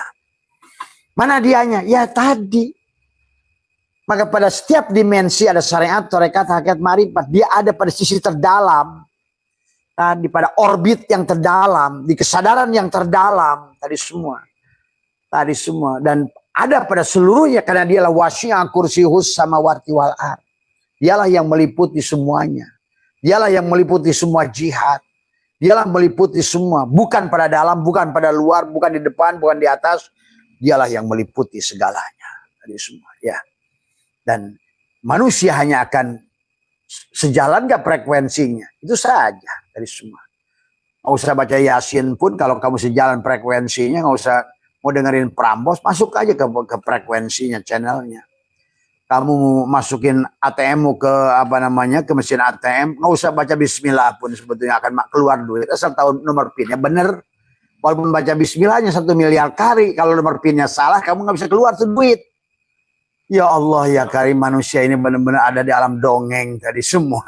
Mana dianya? Ya tadi. Maka pada setiap dimensi ada syariat, tarekat, hakikat, marifat. Dia ada pada sisi terdalam. Tadi pada orbit yang terdalam. Di kesadaran yang terdalam. Tadi semua. Tadi semua. Dan ada pada seluruhnya. Karena dialah wasi'a kursiyuhus samawati wal ard. Dialah yang meliputi semuanya. Dialah yang meliputi semua jihad. Dialah meliputi semua. Bukan pada dalam, bukan pada luar, bukan di depan, bukan di atas. Dialah yang meliputi segalanya. Tadi semua. Ya. Dan manusia hanya akan sejalan gak frekuensinya. Itu saja dari semua. Nggak usah baca Yasin pun kalau kamu sejalan frekuensinya. Nggak usah mau dengerin Prambos. Masuk aja ke frekuensinya, channelnya. Kamu masukin ATM-mu ke ke mesin ATM. Nggak usah baca bismillah pun sebetulnya akan keluar duit. Asal tahu nomor PIN-nya bener. Walaupun baca bismillahnya 1 miliar kali. Kalau nomor PIN-nya salah kamu nggak bisa keluar tuh duit. Ya Allah ya Karim, manusia ini benar-benar ada di alam dongeng tadi semua.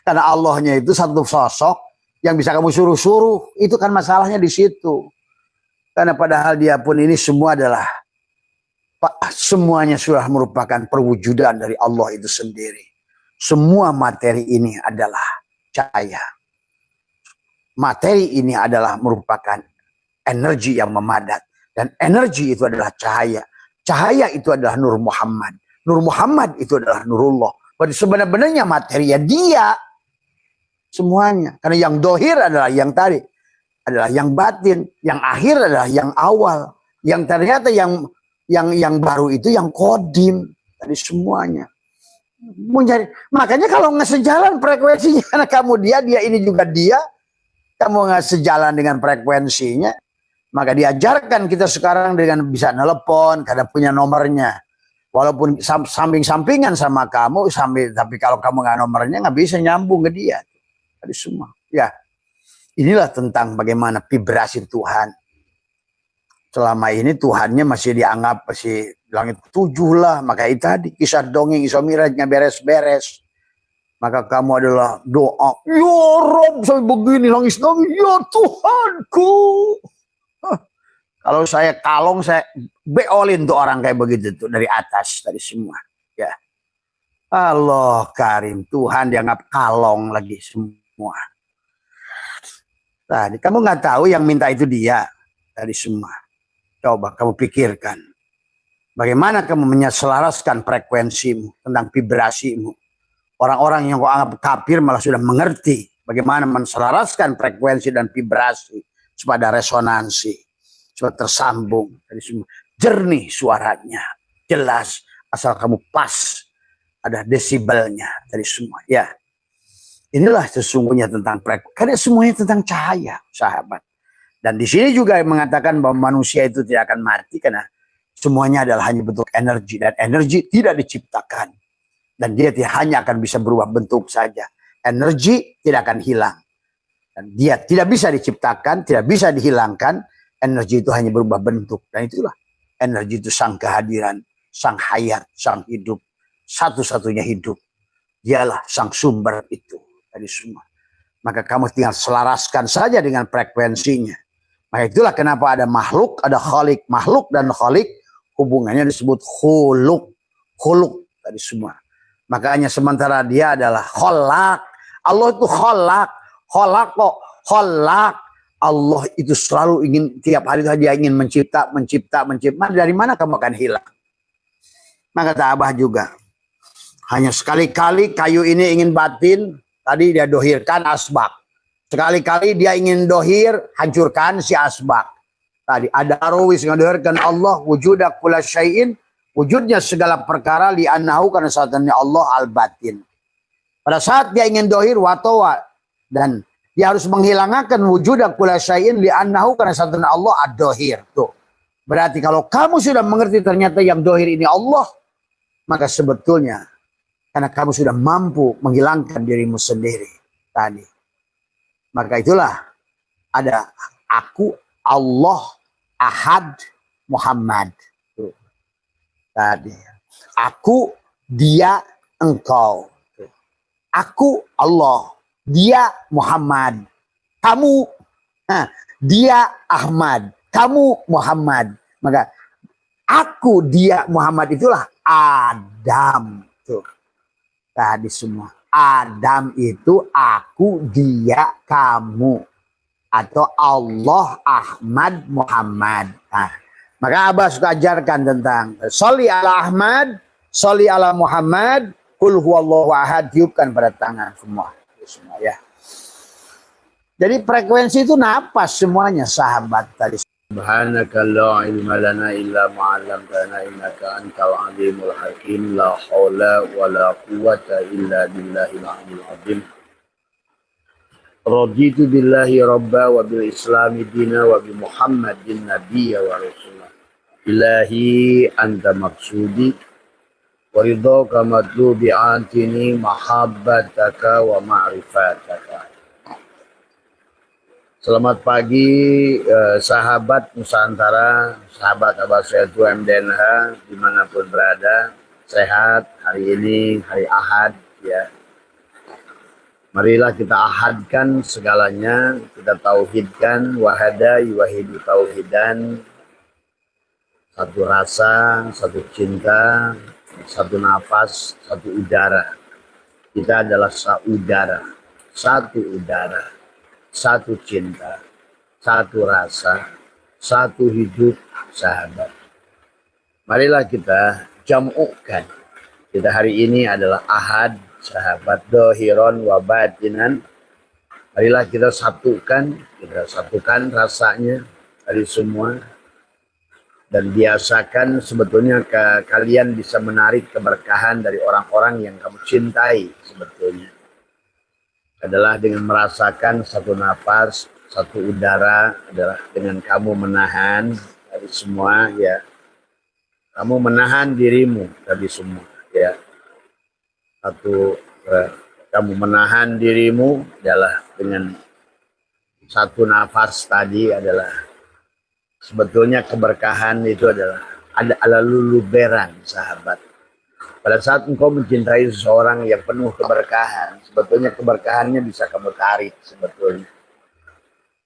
Karena Allahnya itu satu sosok yang bisa kamu suruh-suruh. Itu kan masalahnya di situ. Karena padahal dia pun ini semua adalah, semuanya sudah merupakan perwujudan dari Allah itu sendiri. Semua materi ini adalah cahaya. Materi ini adalah merupakan energi yang memadat. Dan energi itu adalah cahaya. Cahaya itu adalah Nur Muhammad. Nur Muhammad itu adalah Nurullah. Berarti sebenarnya materi ya dia. Semuanya. Karena yang dohir adalah yang tadi. Adalah yang batin. Yang akhir adalah yang awal. Yang ternyata yang baru itu yang kodim. Tadi semuanya. Makanya kalau nggak sejalan frekuensinya. Karena kamu dia ini juga dia. Kamu nggak sejalan dengan frekuensinya. Maka diajarkan kita sekarang dengan bisa nelpon karena punya nomornya. Walaupun samping-sampingan sama kamu, tapi kalau kamu nggak nomornya nggak bisa nyambung ke dia. Tadi semua. Ya, inilah tentang bagaimana vibrasi Tuhan. Selama ini Tuhannya masih dianggap masih langit 7 lah. Maka itu tadi kisah dongeng Isra Mi'rajnya beres-beres. Maka kamu adalah doa. Ya Rob sampai begini nangis-nangis. Ya Tuhanku. Kalau saya kalong, saya beolin tuh orang kayak begitu tuh dari atas tadi semua. Ya, Allah Karim, Tuhan dianggap kalong lagi semua. Tadi kamu nggak tahu yang minta itu dia tadi semua. Coba kamu pikirkan, bagaimana kamu menyelaraskan frekuensimu tentang vibrasimu. Orang-orang yang kau anggap kafir malah sudah mengerti bagaimana menselaraskan frekuensi dan vibrasi supaya ada resonansi. Supaya tersambung dari semua. Jernih suaranya. Jelas. Asal kamu pas. Ada desibelnya dari semua. Ya. Inilah sesungguhnya tentang frekuensi. Karena semuanya tentang cahaya, sahabat. Dan di sini juga mengatakan bahwa manusia itu tidak akan mati karena semuanya adalah hanya bentuk energi. Dan energi tidak diciptakan. Dan dia hanya akan bisa berubah bentuk saja. Energi tidak akan hilang. Dan dia tidak bisa diciptakan, tidak bisa dihilangkan. Energi itu hanya berubah bentuk. Dan itulah energi itu sang kehadiran, sang hayat, sang hidup. Satu-satunya hidup. Dialah sang sumber itu dari semua. Maka kamu tinggal selaraskan saja dengan frekuensinya. Maka itulah kenapa ada makhluk, ada khalik. Makhluk dan khalik hubungannya disebut khuluk. Khuluk dari semua. Makanya sementara dia adalah kholak. Allah itu kholak. Kholak kok. Kholak. Allah itu selalu ingin, tiap hari dia ingin mencipta. Dari mana kamu akan hilang? Maka kata Abah juga. Hanya sekali-kali kayu ini ingin batin. Tadi dia dohirkan asbak. Sekali-kali dia ingin dohir, hancurkan si asbak. Tadi ada arwis yang dohirkan Allah. Wujuda kula syai'in. Wujudnya segala perkara li'annahu karena saatnya Allah al-batin. Pada saat dia ingin dohir watawa. Dan dia harus menghilangkan wujuda kula syai'in li'annahu karena saatnya Allah ad-dohir. Tuh. Berarti kalau kamu sudah mengerti ternyata yang dohir ini Allah. Maka sebetulnya karena kamu sudah mampu menghilangkan dirimu sendiri tadi. Maka itulah ada aku, Allah, Ahad, Muhammad. Tuh. Tadi. Aku, dia, engkau. Tuh. Aku, Allah. Dia, Muhammad. Kamu, dia, Ahmad. Kamu, Muhammad. Maka aku, dia, Muhammad itulah Adam. Tuh. Tadi semua. Adam itu aku, dia, kamu. Atau Allah, Ahmad, Muhammad. Nah, maka Abah suka ajarkan tentang Sholli ala Ahmad, Sholli ala Muhammad, Kul huwallahu ahad, tiupkan pada tangan semua. Semua ya. Jadi frekuensi itu napas semuanya sahabat tadi. Subhanaka la ilma lana illa ma 'allamtana innaka antal alimul hakim la haula wala quwwata illa billahil aliyyil azim. Raditu billahi rabba wa bil islami dina wa bi Muhammadin nabiyya wa rasulah. Ilahi anta maksudi wa ridhaka matlubi antini mahabbataka wa ma'rifataka. Selamat pagi sahabat Nusantara, sahabat Abah Setu MDNH dimanapun berada, sehat hari ini, hari Ahad ya. Marilah kita ahadkan segalanya, kita tauhidkan, wahada yuwahidu tauhidan, satu rasa, satu cinta, satu nafas, satu udara. Kita adalah saudara, satu udara. Satu cinta, satu rasa, satu hidup sahabat. Marilah kita jam'ukan. Kita hari ini adalah Ahad, sahabat dohiron wa batinan. Marilah kita satukan rasanya dari semua. Dan biasakan sebetulnya kalian bisa menarik keberkahan dari orang-orang yang kamu cintai sebetulnya. Adalah dengan merasakan satu nafas, satu udara, adalah dengan kamu menahan dari semua ya. Kamu menahan dirimu dari semua ya. Kamu menahan dirimu adalah dengan satu nafas tadi adalah sebetulnya keberkahan itu adalah ada luluberan sahabat. Pada saat engkau mencintai seseorang yang penuh keberkahan, sebetulnya keberkahannya bisa kamu tarik sebetulnya.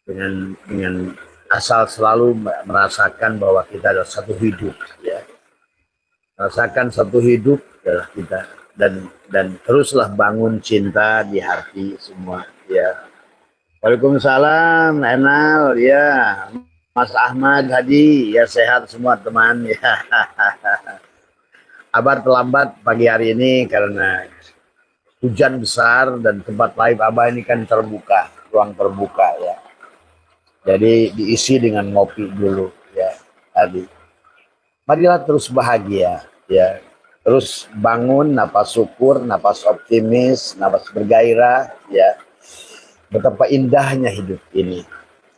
Dengan asal selalu merasakan bahwa kita adalah satu hidup. Ya. Rasakan satu hidup adalah kita. Dan teruslah bangun cinta di hati semua. Ya. Waalaikumsalam, Enal, ya. Mas Ahmad, Hadi, ya sehat semua teman. Ya. Abah terlambat pagi hari ini karena hujan besar dan tempat live Abah ini kan terbuka, ruang terbuka ya. Jadi diisi dengan ngopi dulu ya tadi. Marilah terus bahagia ya. terus bangun, napas syukur, napas optimis, napas bergairah, ya. Betapa indahnya hidup ini.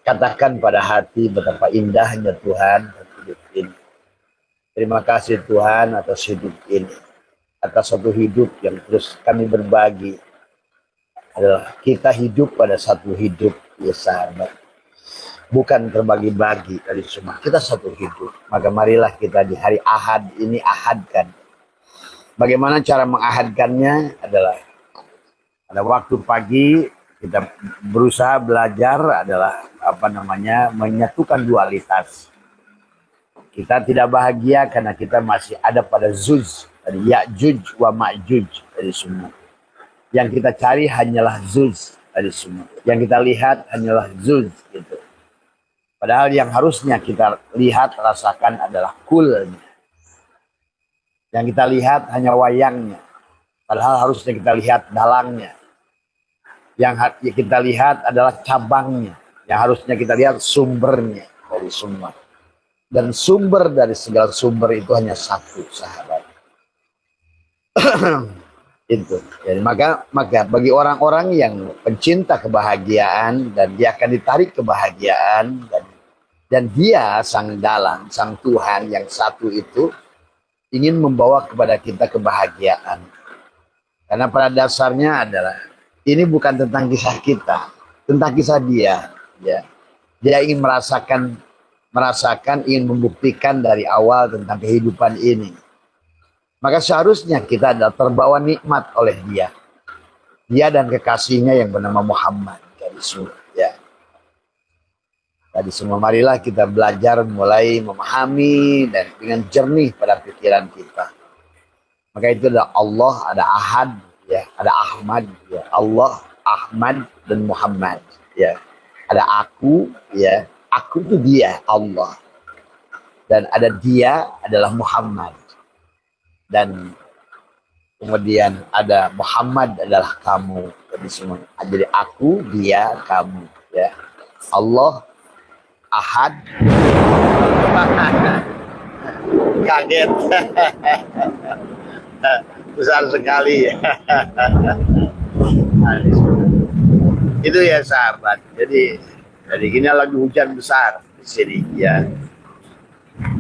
Katakan pada hati betapa indahnya Tuhan hidup ini. Terima kasih Tuhan atas hidup ini. Atas satu hidup yang terus kami berbagi. Adalah kita hidup pada satu hidup, ya sahabat. Bukan terbagi-bagi dari semua. Kita satu hidup. Maka marilah kita di hari Ahad ini ahadkan. Bagaimana cara mengahadkannya adalah pada waktu pagi kita berusaha belajar adalah menyatukan dualitas. Kita tidak bahagia karena kita masih ada pada Zuz, dari Ya'juj wa Ma'juj dari semua. Yang kita cari hanyalah Zuz dari semua. Yang kita lihat hanyalah Zuz gitu. Padahal yang harusnya kita lihat, rasakan adalah kulnya. Yang kita lihat hanya wayangnya. Padahal harusnya kita lihat dalangnya. Yang kita lihat adalah cabangnya. Yang harusnya kita lihat sumbernya dari semua. Dan sumber dari segala sumber itu hanya satu, sahabat. Itu. Jadi maka bagi orang-orang yang pencinta kebahagiaan dan dia akan ditarik kebahagiaan dan dia sang dalang, sang Tuhan yang satu itu ingin membawa kepada kita kebahagiaan. Karena pada dasarnya adalah ini bukan tentang kisah kita, tentang kisah dia. Ya. Dia ingin merasakan, ingin membuktikan dari awal tentang kehidupan ini. Maka seharusnya kita adalah terbawa nikmat oleh dia. Dia dan kekasihnya yang bernama Muhammad. Tadi semua marilah kita belajar mulai memahami dan dengan jernih pada pikiran kita. Maka itu ada Allah, ada Ahad, ya, ada Ahmad, ya. Allah, Ahmad dan Muhammad, ya. Ada aku, ya. Aku itu dia, Allah. Dan ada dia adalah Muhammad. Dan kemudian ada Muhammad adalah kamu. Jadi aku, dia, kamu, ya. Allah, Ahad. Kaget. Besar sekali ya. Itu ya sahabat. Jadi gini lagi hujan besar di sini ya.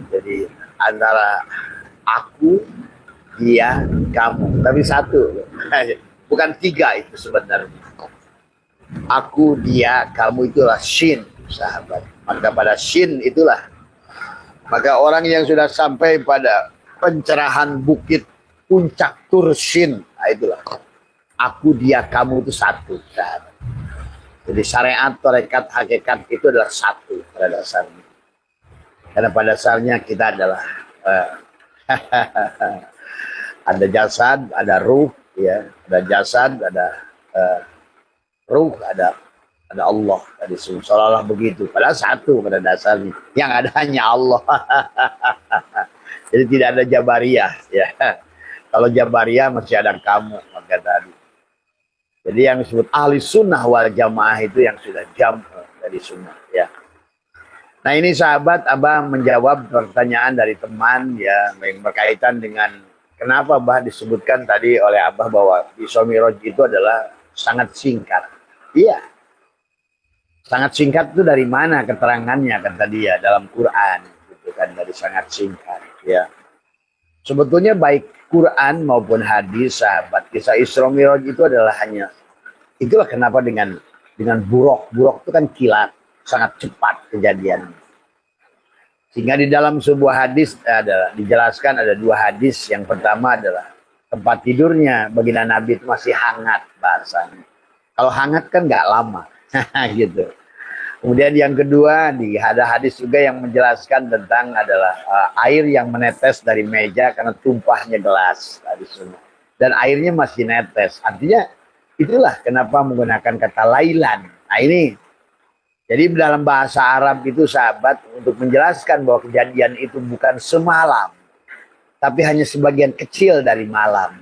Jadi antara aku, dia, kamu, tapi satu, bukan tiga itu sebenarnya. Aku, dia, kamu itulah shin, sahabat. Maka pada shin itulah, maka orang yang sudah sampai pada pencerahan bukit puncak Turshin, nah itulah. Aku, dia, kamu itu satu, sahabat. Jadi syariat, tarekat, hakikat itu adalah satu pada dasarnya. Karena pada dasarnya kita adalah ada jasad, ada ruh, ya, ada jasad, ada ruh, ada Allah. Tadi seolah-olah begitu. Padahal satu pada dasarnya. Yang ada hanya Allah. Jadi tidak ada Jabariyah, ya. Kalau Jabariyah masih ada kamu, maka tadi. Jadi yang disebut ahli sunnah wal jamaah itu yang sudah jam dari sunnah, ya. Nah ini sahabat, Abah menjawab pertanyaan dari teman ya yang berkaitan dengan kenapa Abah disebutkan tadi oleh Abah bahwa Isra Mi'raj itu adalah sangat singkat. Iya, sangat singkat itu dari mana keterangannya kata dia dalam Quran, gitu kan, dari sangat singkat. Ya, sebetulnya baik Quran maupun hadis sahabat kisah Isra Mi'raj itu adalah hanya itulah kenapa dengan buruk itu kan kilat. Sangat cepat kejadian. Sehingga di dalam sebuah hadis dijelaskan ada dua hadis. Yang pertama adalah tempat tidurnya baginda Nabi itu masih hangat bahasanya. Kalau hangat kan nggak lama, gitu. Kemudian yang kedua ada hadis juga yang menjelaskan tentang adalah air yang menetes dari meja karena tumpahnya gelas tadi semua. Dan airnya masih netes. Artinya itulah kenapa menggunakan kata lailan. Nah ini. Jadi dalam bahasa Arab itu sahabat untuk menjelaskan bahwa kejadian itu bukan semalam. Tapi hanya sebagian kecil dari malam.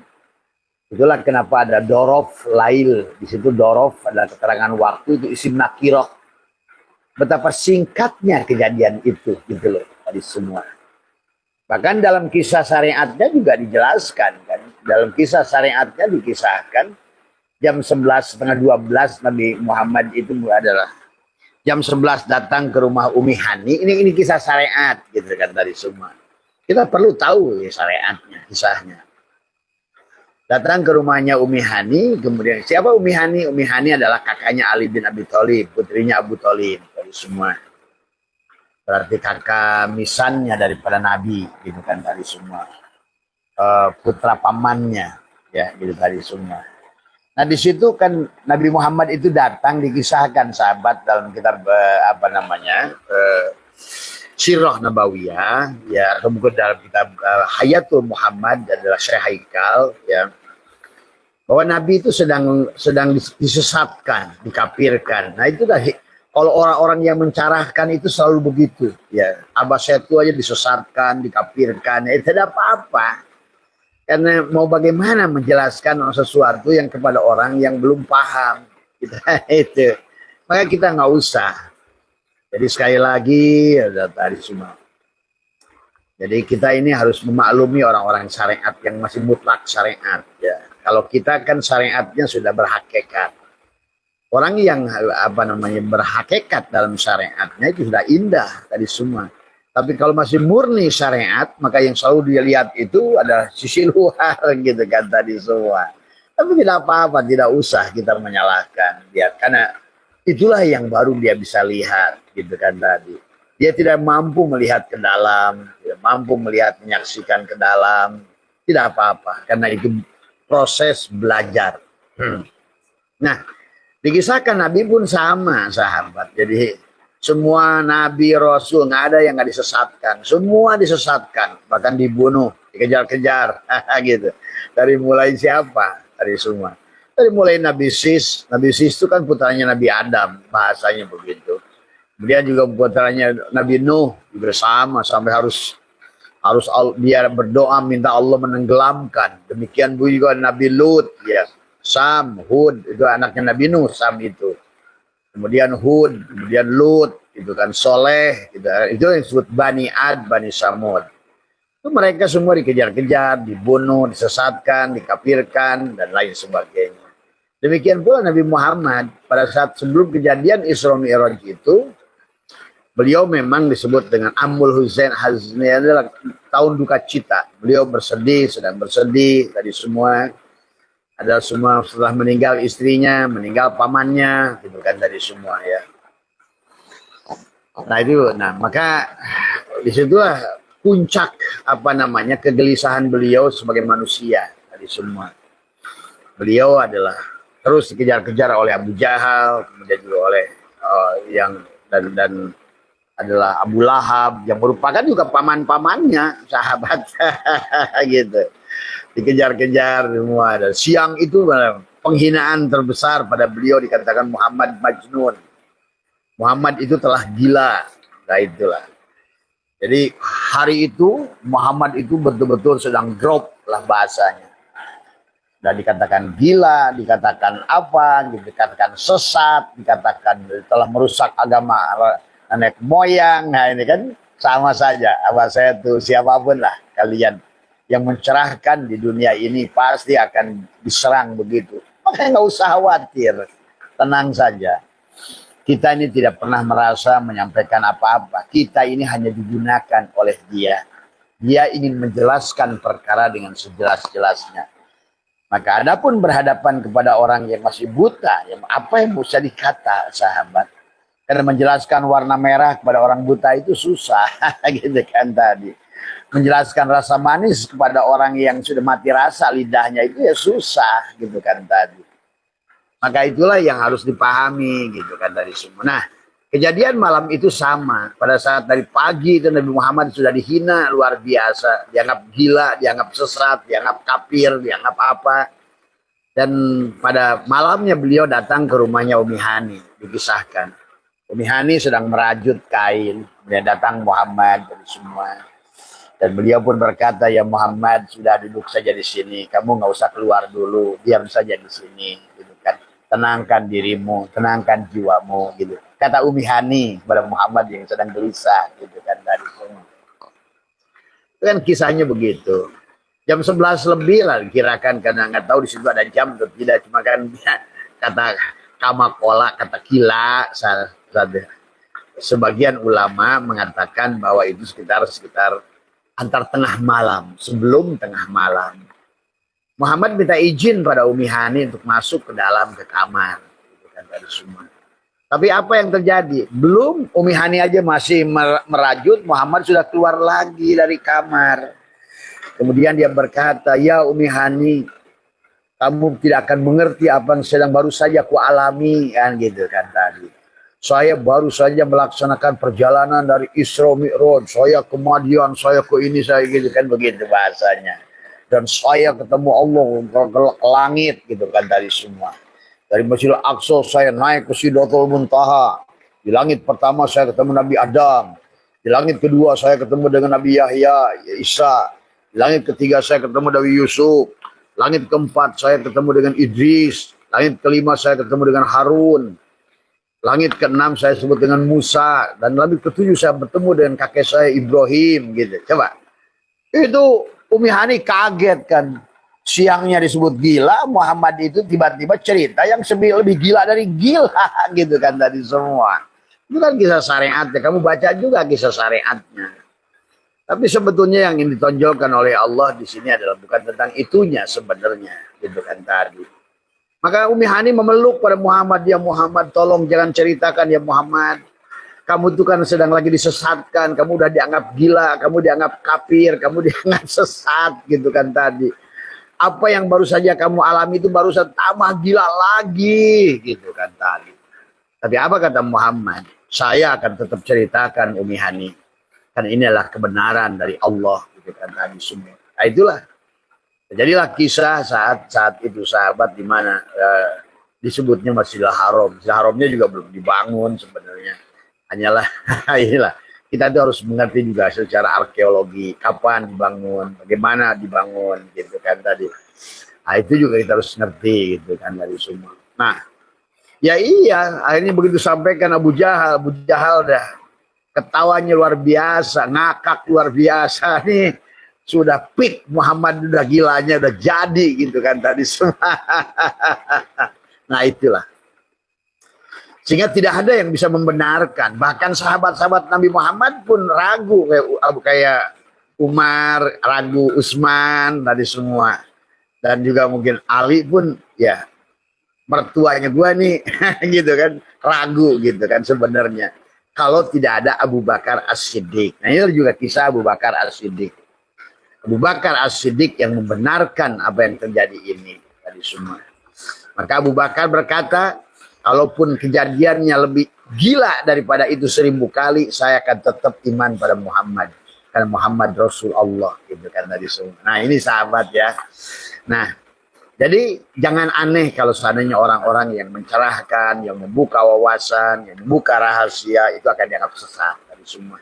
Itulah kenapa ada dorof lail. Di situ dorof adalah keterangan waktu, itu isim nakiroh. Betapa singkatnya kejadian itu gitu loh tadi semua. Bahkan dalam kisah syariatnya juga dijelaskan kan. Dalam kisah syariatnya dikisahkan jam 11 setengah 12 Nabi Muhammad itu adalah jam 11 datang ke rumah Umi Hani. Ini kisah syariat gitu kan tadi semua. Kita perlu tahu ya syariatnya, kisahnya. Datang ke rumahnya Umi Hani, kemudian siapa Umi Hani? Umi Hani adalah kakaknya Ali bin Abi Thalib, putrinya Abu Thalib, tadi semua. Berarti kakak misannya daripada Nabi, gitu kan tadi semua. Putra pamannya, ya gitu tadi semua. Nah di situ kan Nabi Muhammad itu datang dikisahkan sahabat dalam kitab Sirah Nabawiyah, ya kemudian dalam kitab Hayatul Muhammad adalah Syekh Haikal, ya bahwa Nabi itu sedang disesatkan, dikafirkan. Nah itu dah kalau orang-orang yang mencarahkan itu selalu begitu, ya Abbas itu aja disesatkan, dikafirkan, ya tidak apa-apa. Karena mau bagaimana menjelaskan sesuatu yang kepada orang yang belum paham. Itu. Maka kita nggak usah. Jadi sekali lagi, ya, tadi semua. Jadi kita ini harus memaklumi orang-orang syariat yang masih mutlak syariat. Ya. Kalau kita kan syariatnya sudah berhakikat. Orang yang berhakikat dalam syariatnya itu sudah indah tadi semua. Tapi kalau masih murni syariat, maka yang selalu dia lihat itu adalah sisi luar gitu kan tadi semua. Tapi tidak apa-apa, tidak usah kita menyalahkan dia. Karena itulah yang baru dia bisa lihat gitu kan tadi. Dia tidak mampu melihat ke dalam, tidak mampu melihat menyaksikan ke dalam. Tidak apa-apa, karena itu proses belajar. Nah, dikisahkan Nabi pun sama sahabat. Jadi semua nabi rasul nggak ada yang nggak disesatkan, semua disesatkan, bahkan dibunuh, dikejar-kejar, gitu. Dari mulai siapa? Dari semua. Dari mulai Nabi Sis itu kan putranya Nabi Adam, bahasanya begitu. Kemudian juga putranya Nabi Nuh bersama sampai harus dia berdoa minta Allah menenggelamkan. Demikian juga Nabi Lut, ya, Sam, Hud itu anaknya Nabi Nuh, Sam itu. Kemudian Hud, kemudian Lut, itu kan Soleh, gitu. Itu yang disebut Bani Ad, Bani Samud. Itu mereka semua dikejar-kejar, dibunuh, disesatkan, dikafirkan, dan lain sebagainya. Demikian pula Nabi Muhammad pada saat sebelum kejadian Isra Mi'raj itu, beliau memang disebut dengan Amul Husain Hazni adalah tahun duka cita. Beliau bersedih, sedang bersedih, tadi semua. Ada semua setelah meninggal istrinya, meninggal pamannya, gitu kan dari semua ya. Nah itu, maka disitulah puncak kegelisahan beliau sebagai manusia dari semua. Beliau adalah terus dikejar-kejar oleh Abu Jahal, kemudian juga oleh dan adalah Abu Lahab yang merupakan juga paman-pamannya sahabat gitu. Dikejar-kejar semua. Dan siang itu penghinaan terbesar pada beliau dikatakan Muhammad Majnun. Muhammad itu telah gila. Nah itulah. Jadi hari itu Muhammad itu betul-betul sedang drop lah bahasanya. Dan dikatakan gila, dikatakan apa, dikatakan sesat, dikatakan telah merusak agama nenek moyang. Nah ini kan sama saja. Apa saya tuh siapapun lah kalian yang mencerahkan di dunia ini pasti akan diserang begitu. Makanya nggak usah khawatir, tenang saja. Kita ini tidak pernah merasa menyampaikan apa-apa. Kita ini hanya digunakan oleh dia. Dia ingin menjelaskan perkara dengan sejelas-jelasnya. Maka adapun berhadapan kepada orang yang masih buta, yang apa yang bisa dikata sahabat? Karena menjelaskan warna merah kepada orang buta itu susah, gitu kan tadi. Menjelaskan rasa manis kepada orang yang sudah mati rasa lidahnya itu ya susah gitu kan tadi. Maka itulah yang harus dipahami gitu kan dari semua. Nah kejadian malam itu sama. Pada saat dari pagi itu Nabi Muhammad sudah dihina luar biasa. Dianggap gila, dianggap sesat, dianggap kafir, dianggap apa. Dan pada malamnya beliau datang ke rumahnya Umi Hani. Dikisahkan. Umi Hani sedang merajut kain. Kemudian datang Muhammad dari semua. Dan beliau pun berkata, ya Muhammad sudah duduk saja di sini. Kamu nggak usah keluar dulu, diam saja di sini. Gitu kan. Tenangkan dirimu, tenangkan jiwamu. Gitu. Kata Umi Hani kepada Muhammad yang sedang gelisah. Gitu kan dari semua. Kan kisahnya begitu. Jam 11 lebih lah dikirakan, karena nggak tahu di situ ada jam atau tidak. Cuma kan kata kamakola, kata kila, sebagian ulama mengatakan bahwa itu sekitar antar tengah malam, sebelum tengah malam. Muhammad minta izin pada Umi Hani untuk masuk ke dalam ke kamar. Gitu kan, dari semua. Tapi apa yang terjadi? Belum Umi Hani aja masih merajut, Muhammad sudah keluar lagi dari kamar. Kemudian dia berkata, ya Umi Hani, kamu tidak akan mengerti apa yang sedang baru saja ku alami, kan gitu kan tadi. Saya baru saja melaksanakan perjalanan dari Isra Mi'raj, saya ke Madian, saya ke ini, saya gitu kan, begitu bahasanya. Dan saya ketemu Allah ke langit, gitu kan tadi semua. Dari Masjidil Aqsa saya naik ke Sidratul Muntaha. Di langit pertama saya ketemu Nabi Adam. Di langit kedua saya ketemu dengan Nabi Yahya, Isa. Di langit ketiga saya ketemu Nabi Yusuf. Langit keempat saya ketemu dengan Idris. Langit kelima saya ketemu dengan Harun. Langit keenam saya sebut dengan Musa. Dan langit ketujuh saya bertemu dengan kakek saya Ibrahim, gitu. Coba. Itu Umi Hani kaget kan. Siangnya disebut gila, Muhammad itu tiba-tiba cerita yang lebih gila dari gila, gitu kan tadi semua. Itu kan kisah syariatnya, kamu baca juga kisah syariatnya. Tapi sebetulnya yang ingin ditonjolkan oleh Allah di sini adalah bukan tentang itunya sebenarnya, gitu kan tadi. Maka Umi Hani memeluk pada Muhammad, ya Muhammad tolong jangan ceritakan ya Muhammad. Kamu tuh kan sedang lagi disesatkan, kamu udah dianggap gila, kamu dianggap kafir, kamu dianggap sesat, gitu kan tadi. Apa yang baru saja kamu alami itu baru saja tambah gila lagi, gitu kan tadi. Tapi apa kata Muhammad? Saya akan tetap ceritakan Umi Hani. Kan inilah kebenaran dari Allah, gitu kan tadi semua. Nah itulah. Jadilah kisah saat itu sahabat di mana disebutnya Masjidil Haram. Masjidil Haramnya juga belum dibangun sebenarnya. Hanyalah inilah. Kita itu harus mengerti juga secara arkeologi, kapan dibangun, bagaimana dibangun, gitu kan tadi. Nah itu juga kita harus ngerti, gitu kan dari semua. Nah, ya iya, akhirnya begitu sampaikan Abu Jahal dah ketawanya luar biasa, ngakak luar biasa nih, sudah peak Muhammad, udah gilanya, udah jadi, gitu kan tadi semua. Nah itulah. Sehingga tidak ada yang bisa membenarkan. Bahkan sahabat-sahabat Nabi Muhammad pun ragu. Kayak Umar, ragu Utsman, tadi semua. Dan juga mungkin Ali pun ya mertuanya gua nih gitu kan. Ragu gitu kan sebenarnya. Kalau tidak ada Abu Bakar As-Siddiq. Nah ini juga kisah Abu Bakar As-Siddiq. Abu Bakar As-Siddiq yang membenarkan apa yang terjadi ini. Tadi semua. Maka Abu Bakar berkata, kalaupun kejadiannya lebih gila daripada itu 1000 kali, saya akan tetap iman pada Muhammad. Karena Muhammad Rasul Allah, gitu kan tadi semua. Nah ini sahabat ya. Nah, jadi jangan aneh kalau seandainya orang-orang yang mencerahkan, yang membuka wawasan, yang membuka rahasia, itu akan dianggap sesat tadi semua.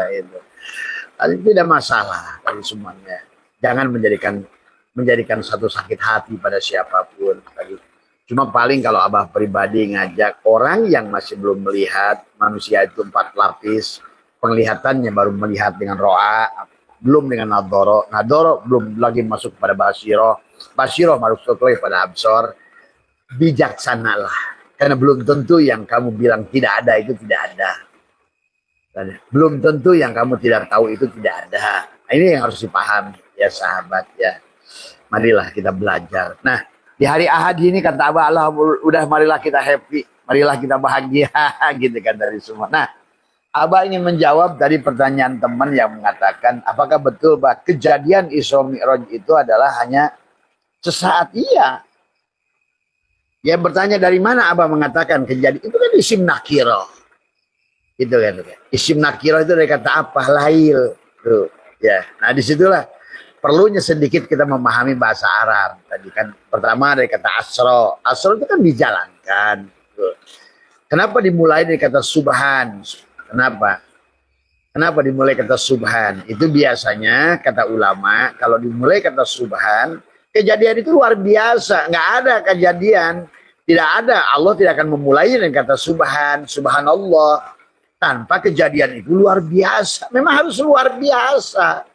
Itu. Tapi tidak masalah tadi semuanya. Jangan menjadikan satu sakit hati pada siapapun tadi. Cuma paling kalau Abah pribadi ngajak orang yang masih belum melihat manusia itu 4 lapis, penglihatannya baru melihat dengan ro'a, belum dengan nadoro, nadoro belum lagi masuk pada basiro, basiro masuk pada absor. Bijaksanalah, karena belum tentu yang kamu bilang tidak ada itu tidak ada. Dan belum tentu yang kamu tidak tahu itu tidak ada. Ini yang harus dipahami ya sahabat ya. Marilah kita belajar. Nah, di hari Ahad ini kata Abah, Allah udah marilah kita happy, marilah kita bahagia, gitu kan dari semua. Nah, Abah ingin menjawab dari pertanyaan teman yang mengatakan, apakah betul bahwa kejadian Isra Mi'raj itu adalah hanya sesaat? Iya. Yang bertanya dari mana Abah mengatakan kejadian itu kan isim nakiro, gitu kan? Isim nakiro itu dari kata apa? Lail, tuh. Ya, nah disitulah perlunya sedikit kita memahami bahasa Arab. Tadi kan pertama dari kata asro. Asro itu kan dijalankan. Kenapa dimulai dari kata subhan? Kenapa? Kenapa dimulai kata subhan? Itu biasanya kata ulama, kalau dimulai kata subhan, kejadian itu luar biasa. Nggak ada kejadian. Tidak ada. Allah tidak akan memulai dengan kata subhan, subhanallah. tanpa kejadian itu luar biasa. Memang harus luar biasa.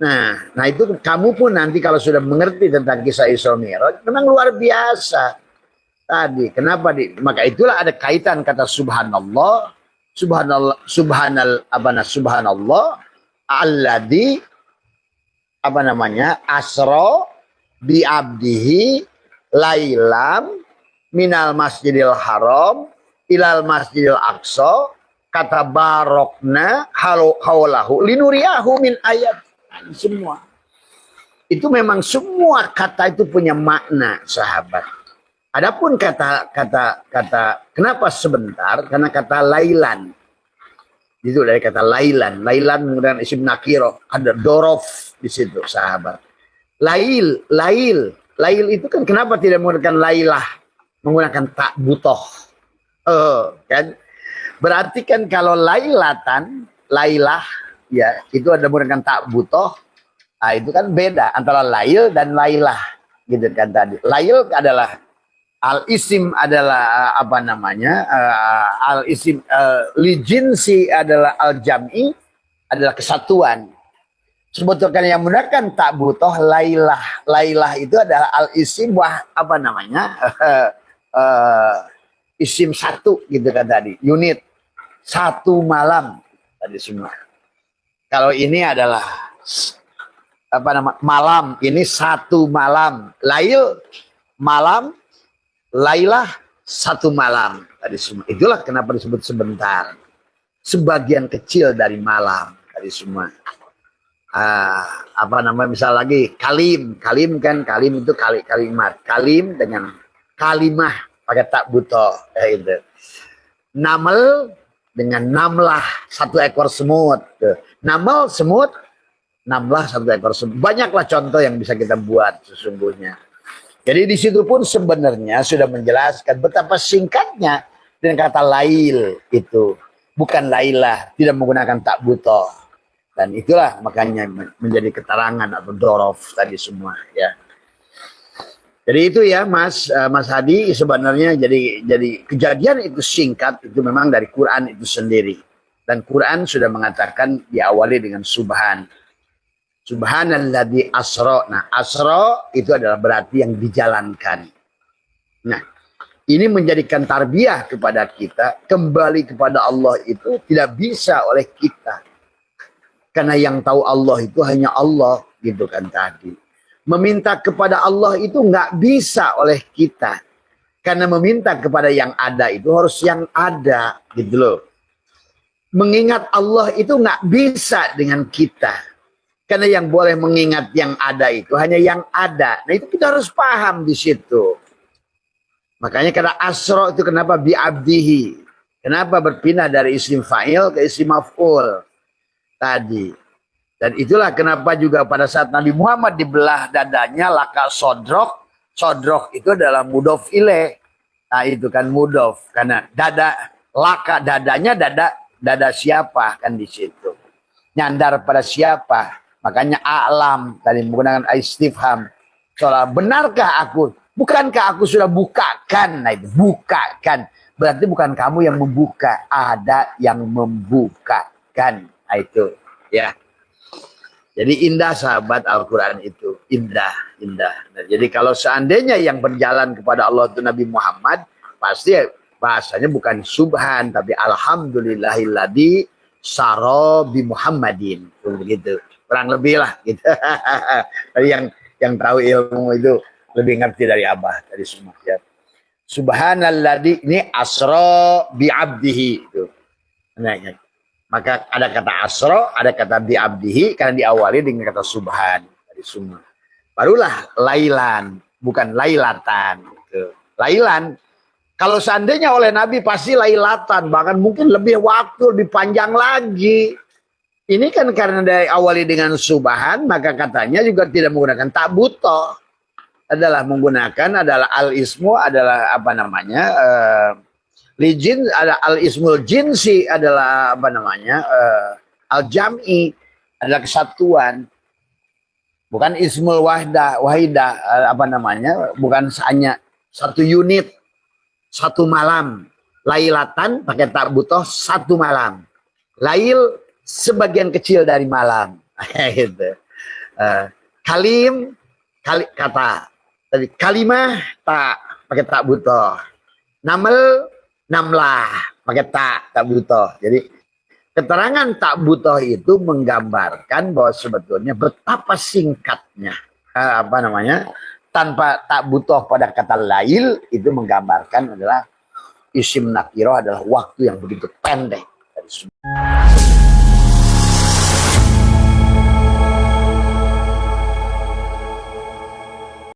Nah itu kamu pun nanti kalau sudah mengerti tentang kisah Isra Mi'raj, memang luar biasa. Tadi, kenapa maka itulah ada kaitan kata subhanallah, subhanallah, alladzi asra bi abdihi lailam minal masjidil haram ilal masjidil aqsa kata barokna haulahu linuriyahu min ayat. Semua itu memang semua kata itu punya makna, sahabat. Adapun kata kenapa sebentar? Karena kata lailan itu dari kata lailan menggunakan isim nakiro, ada dorof di situ, sahabat. Lail itu kan kenapa tidak menggunakan lailah, menggunakan tak butoh, kan? Berarti kan kalau lailah ya itu ada menggunakan tak butoh, nah itu kan beda antara lail dan lailah, gitu kan tadi. Lail adalah al isim adalah al isim li jinsi adalah al jam'i adalah kesatuan. Sebetulnya yang menggunakan tak butoh lailah itu adalah al isim isim satu, gitu kan tadi, unit satu malam tadi semua. Kalau ini adalah malam, ini satu malam. Lail malam, lailah satu malam tadi semua. Itulah kenapa disebut sebentar. Sebagian kecil dari malam tadi semua. Misal lagi kalim itu kalimat. Kalim dengan kalimah pakai tak butoh, itu. Namel dengan namlah, satu ekor semut. Namel semut, namlah satu ekor semut. Banyaklah contoh yang bisa kita buat sesungguhnya. Jadi di situ pun sebenarnya sudah menjelaskan betapa singkatnya dengan kata lail itu. Bukan lailah, tidak menggunakan tak butoh. Dan itulah makanya menjadi keterangan atau dorof tadi semua, ya. Jadi itu ya Mas Hadi, sebenarnya jadi kejadian itu singkat itu memang dari Quran itu sendiri. Dan Quran sudah mengatakan diawali dengan Subhanalladzi asra. Nah, asra itu adalah berarti yang dijalankan. Nah, ini menjadikan tarbiyah kepada kita, kembali kepada Allah itu tidak bisa oleh kita. Karena yang tahu Allah itu hanya Allah, gitu kan tadi. Meminta kepada Allah itu nggak bisa oleh kita. Karena meminta kepada yang ada itu harus yang ada, gitu loh. Mengingat Allah itu nggak bisa dengan kita. Karena yang boleh mengingat yang ada itu hanya yang ada. Nah itu kita harus paham di situ. Makanya kata asro itu kenapa bi'abdihi. Kenapa berpindah dari isim fa'il ke isim maf'ul tadi. Dan itulah kenapa juga pada saat Nabi Muhammad dibelah dadanya laka sodrok. Sodrok itu adalah mudof ilaih. Nah itu kan mudof. Karena laka dadanya dada siapa kan di situ. Nyandar pada siapa. Makanya a'lam tadi menggunakan istifham. Soalnya benarkah aku? Bukankah aku sudah bukakan? Nah itu bukakan. Berarti bukan kamu yang membuka. Ada yang membukakan. Nah itu ya. Jadi indah sahabat Al-Quran itu. Indah. Nah, jadi kalau seandainya yang berjalan kepada Allah itu Nabi Muhammad, pasti bahasanya bukan subhan, tapi alhamdulillahilladzi saro bi Muhammadin. Begitu. Kurang lebih lah. Gitu. Tapi yang tahu ilmu itu lebih ngerti dari Abah tadi semua. Ya. Subhanalladzi, ini asra bi abdihi. Itu. Nah, ya. Maka ada kata asro, ada kata bi'abdihi, karena diawali dengan kata subhan. Dari semua. Barulah lailan, bukan lailatan. Gitu. Lailan, kalau seandainya oleh Nabi pasti lailatan, bahkan mungkin lebih waktu, lebih panjang lagi. Ini kan karena diawali dengan subhan, maka katanya juga tidak menggunakan tak butoh. Adalah menggunakan, adalah al-ismu, adalah Lijin ada al-ismul jinsi adalah al-jam'i adalah kesatuan. Bukan ismul wahidah bukan hanya satu unit, satu malam. Lailatan pakai tak butoh satu malam. Lail sebagian kecil dari malam. Gitu. Kalim kata. Tadi kalimah tak pakai tak butoh. Namel namlah pakai tak butoh. Jadi keterangan tak butoh itu menggambarkan bahwa sebetulnya betapa singkatnya tanpa tak butoh pada kata lail itu menggambarkan adalah isim nakiro adalah waktu yang begitu pendek.